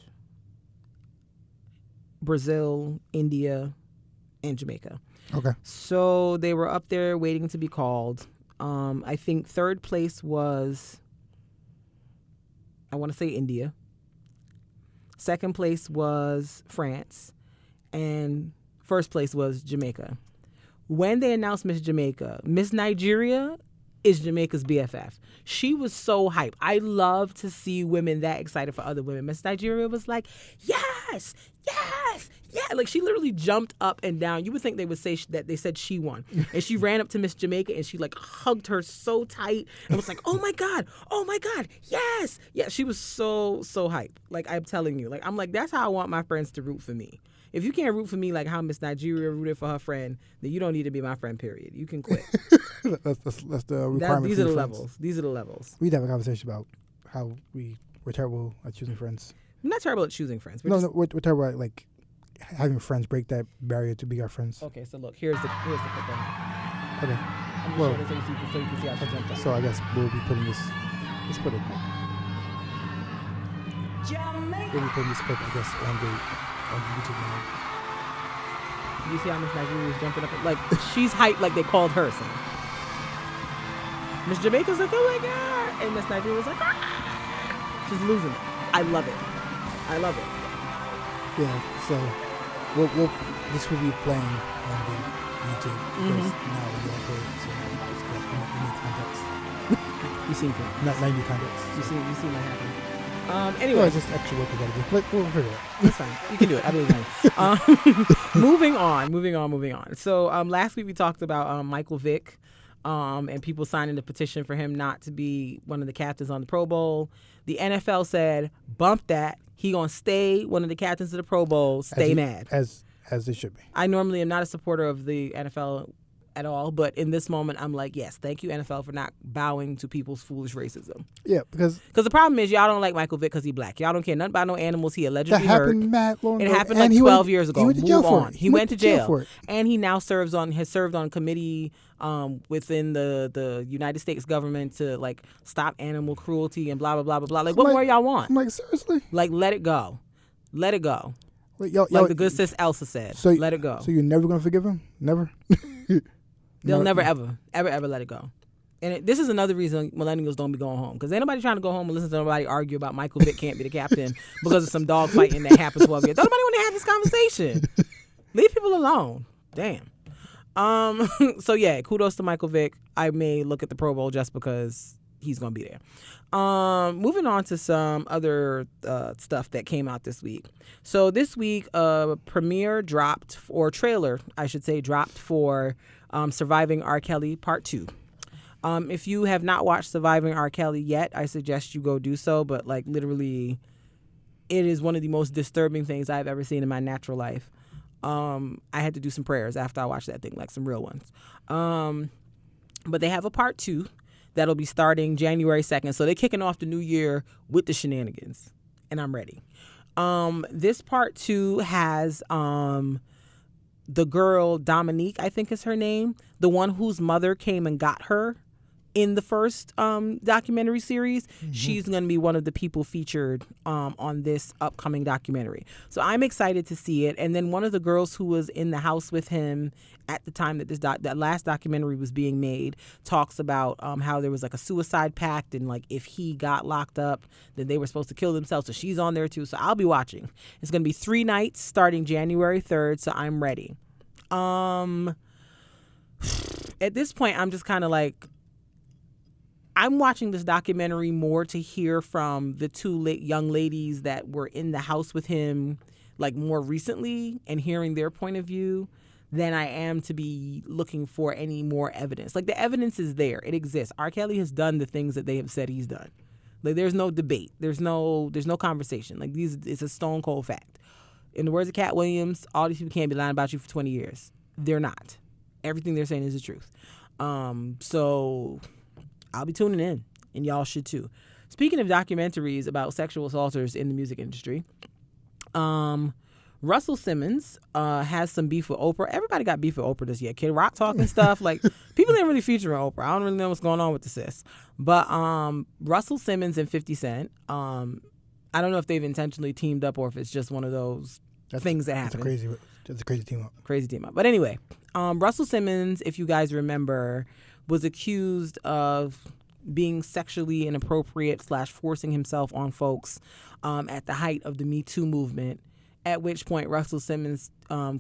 Brazil, India, and Jamaica. Okay. So they were up there waiting to be called. I think 3rd place was, I want to say India. 2nd place was France. And 1st place was Jamaica. When they announced Miss Jamaica, Miss Nigeria is Jamaica's BFF. She was so hyped. I love to see women that excited for other women. Miss Nigeria was like, yes, yes, yeah. Like she literally jumped up and down. You would think they would say that they said she won. And she ran up to Miss Jamaica and she like hugged her so tight and was like, oh my God, yes. Yeah, she was so hyped. Like I'm telling you, like I'm like, that's how I want my friends to root for me. If you can't root for me like how Miss Nigeria rooted for her friend, then you don't need to be my friend, period. You can quit. That's the requirement. These are the levels. These are the levels. We'd have a conversation about how we're terrible at choosing friends. I'm not terrible at choosing friends. We're terrible at like having friends break that barrier to be our friends. Okay, so look, here's the clip. Okay. I'm well, so you can see how I jumped up. So I guess we'll be putting this. Let's put it back. We'll be putting this clip, I guess, on YouTube now. You see how Miss Nigeria was jumping up? Like, she's hyped like they called her, son. Miss Jamaica's like, oh my God. And Miss Nigeria was like, ah. She's losing it. I love it. Yeah, so this will be playing on the YouTube because now we all heard it, so now it's good. We need context. You see me. Not 90 context. You see what happened. Anyway. Well, it's just extra work we gotta do. But we'll figure it out. That's fine. You can do it. I believe in you. Moving on. So last week we talked about Michael Vick and people signing the petition for him not to be one of the captains on the Pro Bowl. The NFL said, bump that. He gonna stay one of the captains of the Pro Bowl. Stay mad. As they should be. I normally am not a supporter of the NFL at all, but in this moment, I'm like, yes, thank you, NFL, for not bowing to people's foolish racism. Yeah, because the problem is y'all don't like Michael Vick because he's black. Y'all don't care nothing about no animals he allegedly hurt. It happened like 12 years ago. He went to jail for it. He went to jail for it. And he now has served on committee within the United States government to like stop animal cruelty and blah blah blah blah blah. Like, what more y'all want? I'm like, seriously? Like, let it go. Wait, like the good sis Elsa said. So, let it go. So you're never gonna forgive him? Never? They'll never, ever let it go. And this is another reason millennials don't be going home. Because ain't nobody trying to go home and listen to somebody argue about Michael Vick can't be the captain because of some dog fighting that happened 12 years. Don't nobody want to have this conversation. Leave people alone. Damn. So, yeah, kudos to Michael Vick. I may look at the Pro Bowl just because he's going to be there. Moving on to some other stuff that came out this week. So this week, trailer dropped for Surviving R. Kelly Part 2. If you have not watched Surviving R. Kelly yet, I suggest you go do so. But like literally, it is one of the most disturbing things I've ever seen in my natural life. I had to do some prayers after I watched that thing, like some real ones. But they have a part 2 that'll be starting January 2nd. So they're kicking off the new year with the shenanigans, and I'm ready. This part 2 has the girl Dominique, I think is her name, the one whose mother came and got her in the first documentary series. She's going to be one of the people featured on this upcoming documentary. So I'm excited to see it. And then one of the girls who was in the house with him at the time that that last documentary was being made talks about how there was like a suicide pact, and like if he got locked up, then they were supposed to kill themselves. So she's on there too. So I'll be watching. It's going to be 3 nights starting January 3rd. So I'm ready. At this point, I'm just kind of like, I'm watching this documentary more to hear from the 2 young ladies that were in the house with him, like more recently, and hearing their point of view than I am to be looking for any more evidence. Like the evidence is there. It exists. R. Kelly has done the things that they have said he's done. Like there's no debate. There's no conversation. Like it's a stone cold fact. In the words of Cat Williams, all these people can't be lying about you for 20 years. They're not. Everything they're saying is the truth. So I'll be tuning in, and y'all should too. Speaking of documentaries about sexual assaulters in the music industry, Russell Simmons has some beef with Oprah. Everybody got beef with Oprah this year. Kid Rock talking stuff. Like, people didn't really feature Oprah. I don't really know what's going on with the sis. But Russell Simmons and 50 Cent, I don't know if they've intentionally teamed up or if it's just one of those things that happen. That's a crazy team up. Crazy team up. But anyway, Russell Simmons, if you guys remember, was accused of being sexually inappropriate / forcing himself on folks at the height of the Me Too movement, at which point Russell Simmons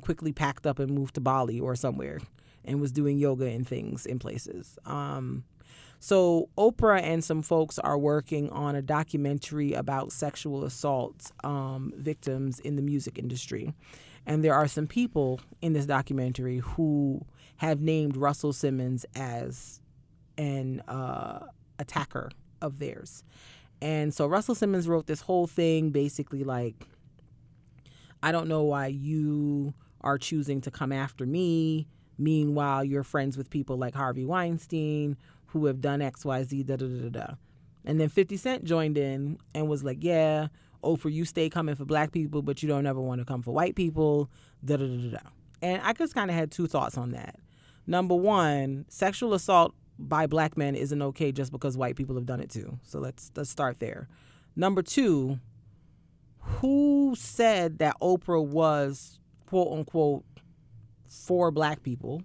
quickly packed up and moved to Bali or somewhere and was doing yoga and things in places. So Oprah and some folks are working on a documentary about sexual assault victims in the music industry. And there are some people in this documentary who have named Russell Simmons as an attacker of theirs. And so Russell Simmons wrote this whole thing basically like, I don't know why you are choosing to come after me. Meanwhile, you're friends with people like Harvey Weinstein who have done X, Y, Z, da, da, da, da. And then 50 Cent joined in and was like, yeah, Oprah, you stay coming for black people, but you don't ever want to come for white people, da, da, da, da, da. And I just kind of had 2 thoughts on that. Number one, sexual assault by black men isn't okay just because white people have done it too. So let's start there. Number 2, who said that Oprah was, quote unquote, for black people?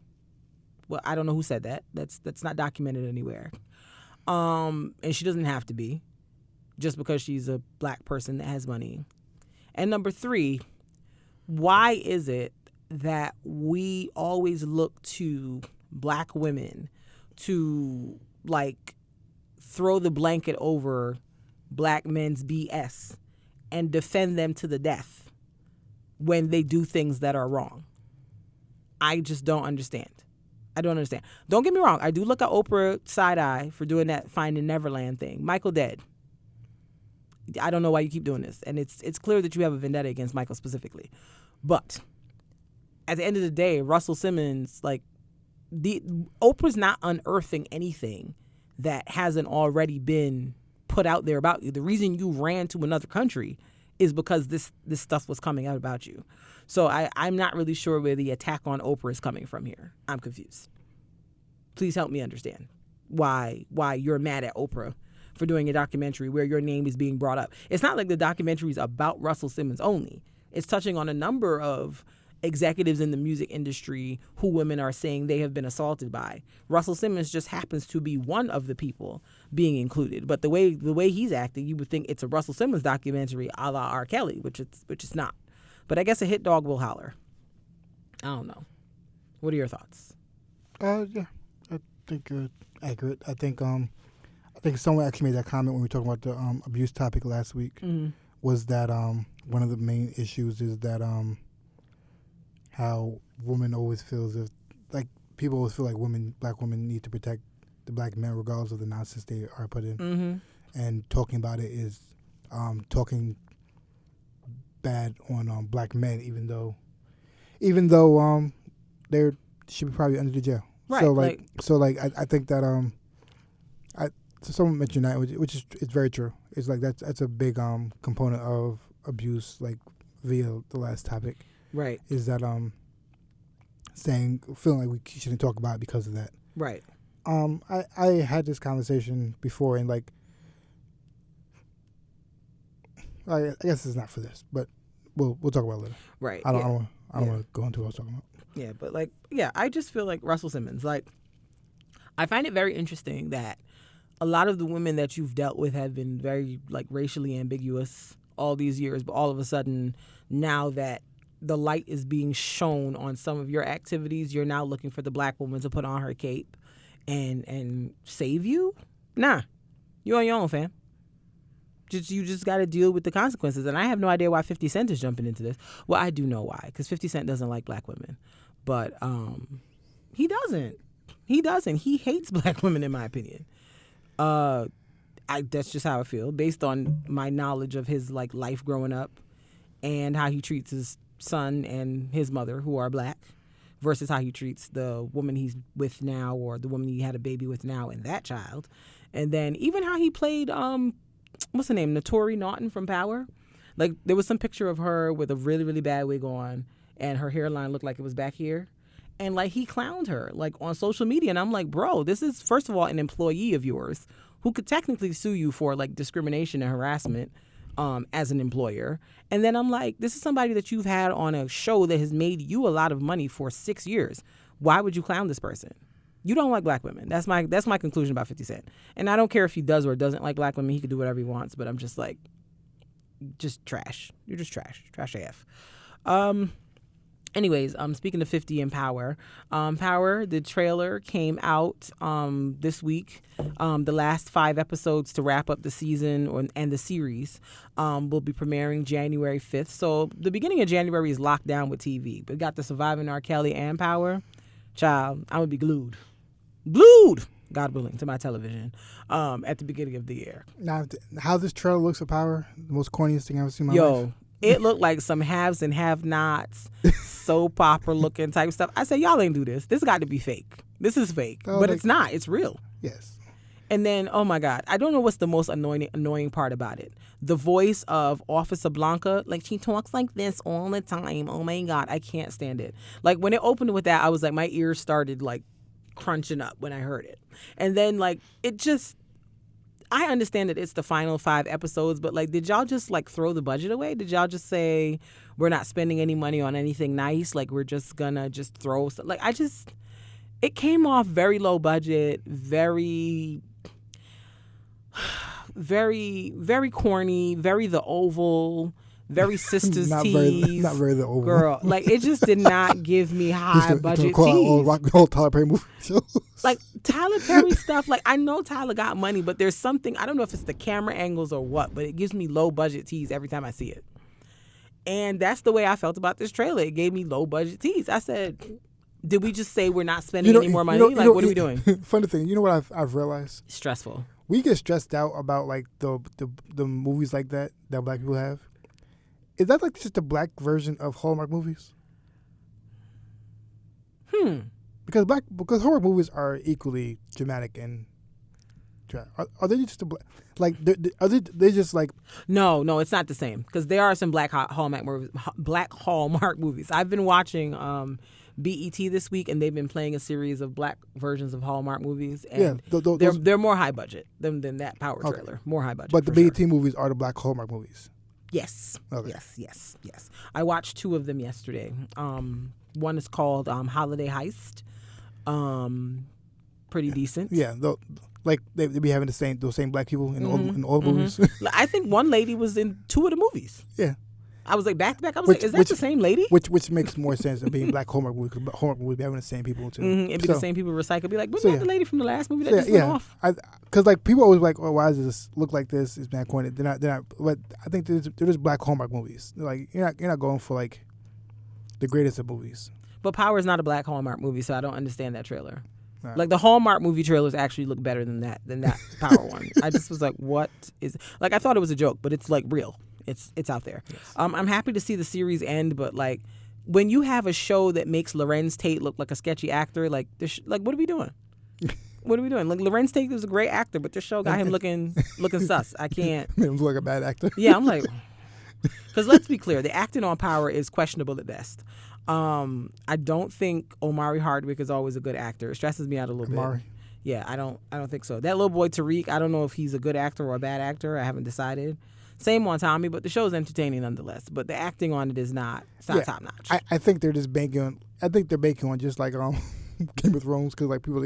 Well, I don't know who said that. That's not documented anywhere. And she doesn't have to be just because she's a black person that has money. And number 3, why is it that we always look to black women to like throw the blanket over black men's BS and defend them to the death when they do things that are wrong? I just don't understand. I don't understand. Don't get me wrong. I do look at Oprah side eye for doing that Finding Neverland thing. Michael dead. I don't know why you keep doing this. And it's clear that you have a vendetta against Michael specifically. But at the end of the day, Russell Simmons, like, Oprah's not unearthing anything that hasn't already been put out there about you. The reason you ran to another country is because this stuff was coming out about you. So I'm not really sure where the attack on Oprah is coming from here. I'm confused. Please help me understand why you're mad at Oprah for doing a documentary where your name is being brought up. It's not like the documentary is about Russell Simmons only. It's touching on a number of executives in the music industry who women are saying they have been assaulted by. Russell Simmons just happens to be one of the people being included. But the way he's acting, you would think it's a Russell Simmons documentary a la R. Kelly, which it's not. But I guess a hit dog will holler. I don't know. What are your thoughts? Yeah, I think accurate. I think someone actually made that comment when we were talking about the abuse topic last week. Mm-hmm. Was that one of the main issues is that how women always feels if like people always feel like black women need to protect the black men, regardless of the nonsense they are put in. Mm-hmm. And talking about it is talking bad on black men, even though they should be probably under the jail. Right. So I think that someone mentioned that, which is it's very true. It's like that's a big component of abuse, like via the last topic. Right. Is that feeling like we shouldn't talk about it because of that. Right. I had this conversation before, and like, I guess it's not for this, but we'll talk about it later. Right. I don't want to go into what I was talking about. Yeah, but I just feel like Russell Simmons. Like, I find it very interesting that a lot of the women that you've dealt with have been very like racially ambiguous all these years, but all of a sudden now that the light is being shown on some of your activities, you're now looking for the black woman to put on her cape and save you? Nah. You on your own, fam. You just got to deal with the consequences. And I have no idea why 50 Cent is jumping into this. Well, I do know why, because 50 Cent doesn't like black women. But he doesn't. He doesn't. He hates black women, in my opinion. That's just how I feel, based on my knowledge of his like life growing up and how he treats his son and his mother, who are black, versus how he treats the woman he's with now or the woman he had a baby with now and that child. And then even how he played, what's her name, Notori Naughton from Power. Like, there was some picture of her with a really, really bad wig on and her hairline looked like it was back here. And, like, he clowned her, like, on social media. And I'm like, bro, this is, first of all, an employee of yours who could technically sue you for, like, discrimination and harassment as an employer. And then I'm like, this is somebody that you've had on a show that has made you a lot of money for 6 years. Why would you clown this person? You don't like black women. That's my conclusion about 50 Cent. And I don't care if he does or doesn't like black women. He can do whatever he wants. But I'm just like, just trash. You're just trash. Trash AF. Anyways, speaking of 50 and Power, the trailer came out this week. The last 5 episodes to wrap up the season and the series will be premiering January 5th. So the beginning of January is locked down with TV. But got the Surviving R. Kelly and Power. Child, I would be glued, God willing, to my television at the beginning of the year. Now, how this trailer looks of Power, the most corniest thing I've ever seen in my life. It looked like some haves and have-nots, soap opera looking type stuff. I said, y'all ain't do this. This got to be fake. This is fake. But it's not. It's real. Yes. And then, oh my God, I don't know what's the most annoying part about it. The voice of Officer Blanca, like she talks like this all the time. Oh my God, I can't stand it. Like when it opened with that, I was like, my ears started like crunching up when I heard it. And then like, it just, I understand that it's the final 5 episodes, but like, did y'all just like throw the budget away? Did y'all just say, we're not spending any money on anything nice? Like we're just gonna just throw some, like it came off very low budget, very corny, very The Oval, very Sisters Tease. Not very The Oval. Girl, like it just did not give me high budget tease. All Tyler Perry movies. Like Tyler Perry stuff, like I know Tyler got money, but there's something, I don't know if it's the camera angles or what, but it gives me low budget tease every time I see it. And that's the way I felt about this trailer. It gave me low budget tease. I said, did we just say we're not spending any more money? What are we doing? Funny thing, you know what I've realized? Stressful. We get stressed out about like the movies like that black people have. Is that like just a black version of Hallmark movies? Because Hallmark movies are equally dramatic and are they just are they just like? No, it's not the same because there are some black Hallmark movies. I've been watching BET this week, and they've been playing a series of black versions of Hallmark movies, and they're more high budget than that Power trailer. More high budget. But the BET movies are the black Hallmark movies. Yes. Okay. Yes. I watched 2 of them yesterday. One is called Holiday Heist. Pretty decent. Yeah. Like they be having those same black people in all movies. I think one lady was in 2 of the movies. Yeah. I was like back to back. I was like, is that the same lady? Which makes more sense than being black Hallmark movies. Because Hallmark movies be having the same people too. It'd be the same people recycled. Be like, wasn't that the lady from the last movie that just went off? Because like people always like, oh, why does this look like this? It's bad corny. They're not. But I think they're just black Hallmark movies. Like you're not going for like the greatest of movies. But Power is not a black Hallmark movie, so I don't understand that trailer. Right. Like the Hallmark movie trailers actually look better than that Power one. I just was like, what is like? I thought it was a joke, but it's like real. It's out there. Yes. I'm happy to see the series end, but like when you have a show that makes Lorenz Tate look like a sketchy actor, like like what are we doing? What are we doing? Like Lorenz Tate was a great actor, but this show got him looking sus. I can't. Made him look like a bad actor. Yeah, I'm like, because let's be clear, the acting on Power is questionable at best. I don't think Omari Hardwick is always a good actor. It stresses me out a little bit. Yeah, I don't think so. That little boy Tariq, I don't know if he's a good actor or a bad actor. I haven't decided. Same on Tommy, but the show's entertaining nonetheless. But the acting on it is not. It's not top notch. I think they're just banking on. I think they're banking on just like Game of Thrones, because like people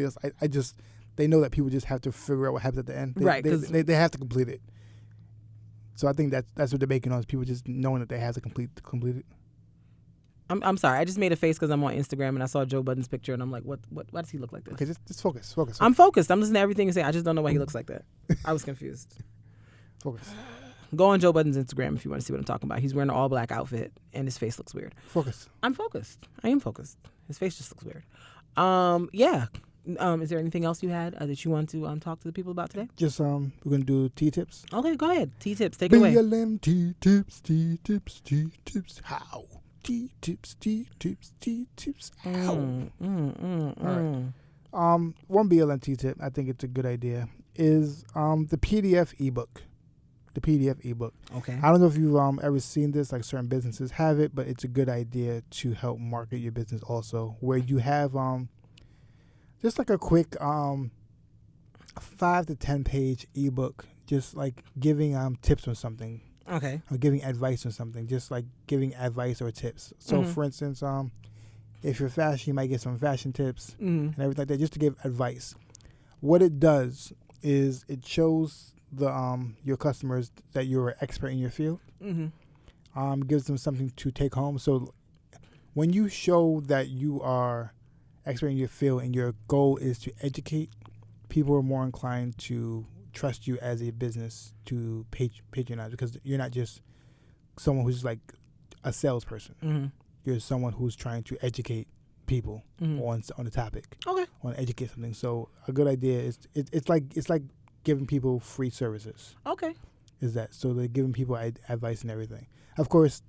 just they know that people just have to figure out what happens at the end. Right. They have to complete it. So I think that's what they're banking on, is people just knowing that they have to complete it. I'm sorry. I just made a face because I'm on Instagram and I saw Joe Budden's picture and I'm like, what? Why does he look like this? Okay, just focus. I'm focused. I'm listening to everything you say. I just don't know why he looks like that. I was confused. Focus. Go on Joe Budden's Instagram if you want to see what I'm talking about. He's wearing an all black outfit and his face looks weird. Focus. I'm focused. I am focused. His face just looks weird. Yeah. Is there anything else you had that you want to talk to the people about today? Just we're gonna do tea tips. Okay, go ahead. Tea tips. Take it away. BLM tea tips. How? Tea tips. How? All right. One BLM tea tip, I think it's a good idea, is the PDF ebook. The PDF ebook. Okay. I don't know if you've ever seen this, like certain businesses have it, but it's a good idea to help market your business also, where you have just like a quick 5 to 10 page ebook, just like giving tips on something. Okay. Or giving advice on something, just like giving advice or tips. So for instance, if you're fashion, you might get some fashion tips and everything like that, just to give advice. What it does is it shows your customers that you're an expert in your field. Gives them something to take home. So when you show that you are expert in your field and your goal is to educate, people are more inclined to trust you as a business to patronize, because you're not just someone who's like a salesperson. You're someone who's trying to educate people on the topic. Okay. On educate something. So a good idea is it's like giving people free services. Okay. Is that so? They're giving people advice and everything. Of course,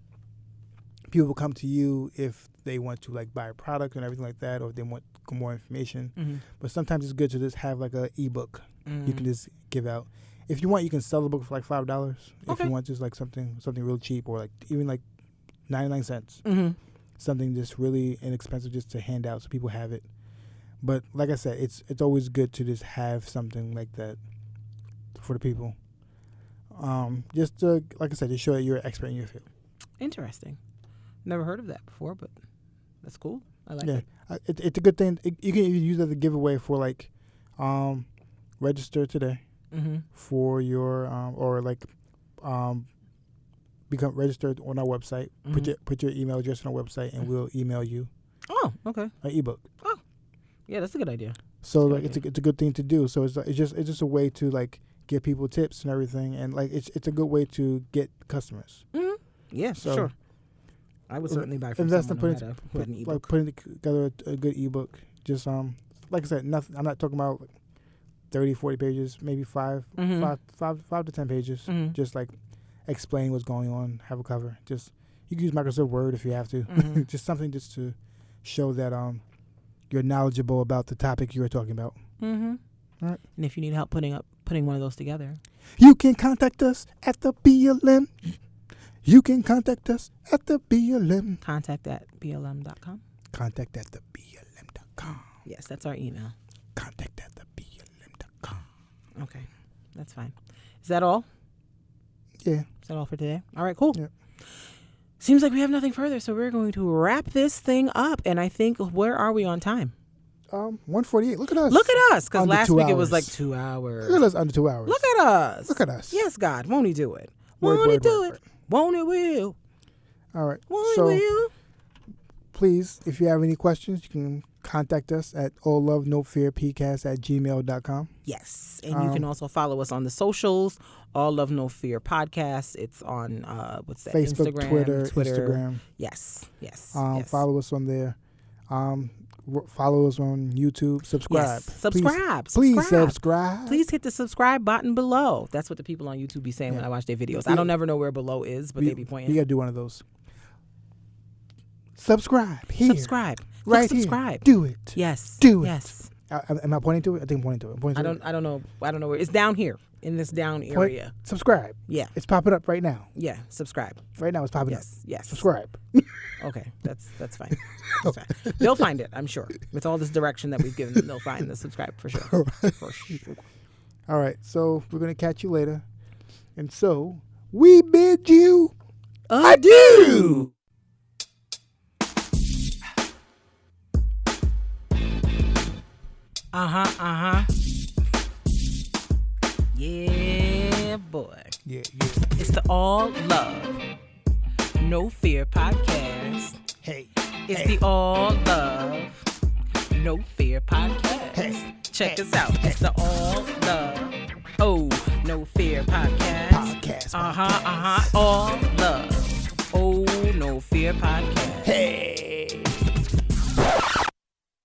people come to you if they want to like buy a product and everything like that, or if they want more information. But sometimes it's good to just have like a ebook you can just give out. If you want, you can sell the book for like $5. If you want just like something real cheap, or like even like 99 cents. Something just really inexpensive just to hand out so people have it. But like I said, it's always good to just have something like that for the people. Just to, like I said, to show that you're an expert in your field. Interesting. Never heard of that before, but that's cool. I like it. It's a good thing. You can even use it as a giveaway for like register today for your or like become registered on our website. Put your email address on our website, and we'll email you. Oh, okay. An ebook. Oh, yeah, that's a good idea. So like it's a good thing to do. So it's just a way to like give people tips and everything, and like it's a good way to get customers. Yeah, so, sure. I would certainly buy from invest someone in who had an ebook. like putting together a good ebook. Just like I said, nothing. I'm not talking about 30, 40 pages, maybe 5 to 10 pages. Just like explain what's going on, have a cover. Just you can use Microsoft Word if you have to. Just something just to show that you're knowledgeable about the topic you're talking about. All right. And if you need help putting one of those together, you can contact us at the BLM. You can contact us at the BLM. Contact at blm.com. Contact at the BLM.com. Yes, that's our email. Contact at the BLM.com. Okay, that's fine. Is that all? Yeah. Is that all for today? All right, cool. Yeah. Seems like we have nothing further, so we're going to wrap this thing up. And I think, where are we on time? 1:48. Look at us. Look at us, because Under last 2 week it was hours. like 2 hours. Look at us under 2 hours. Look at us. Look at us. Yes, God. Won't he do it? Word, Won't he word, do word, it? Won't he will? All right. Won't So he will? please, if you have any questions, you can contact us at alllovenofearpcast@gmail.com. Yes. And you can also follow us on the socials, All Love No Fear Podcast. It's on, what's that? Facebook, Instagram, Twitter. Instagram. Yes. Yes. Follow us on there. follow us on YouTube. Subscribe. Yes. Subscribe. Please subscribe. Please hit the subscribe button below. That's what the people on YouTube be saying when I watch their videos. I don't never know where below is, but they be pointing. You got to do one of those. Subscribe. Here. Subscribe. Right subscribe. Here. Do it. Yes. Do it. Yes. Am I pointing to it? I think I'm pointing to it. I don't know. I don't know where. It's down here in this down area. Subscribe. Yeah. It's popping up right now. Yeah. Subscribe. Right now it's popping up. Yes. Subscribe. Okay. That's fine. That's fine. They'll find it, I'm sure. With all this direction that we've given them, they'll find the subscribe for sure. For sure. All right. So we're going to catch you later. And so we bid you adieu. Yeah, boy. Yeah. It's the All Love, No Fear podcast. Hey. It's the All Love, No Fear podcast. Hey. Check us out. It's the All Love, No Fear podcast. Podcast. All Love, No Fear podcast.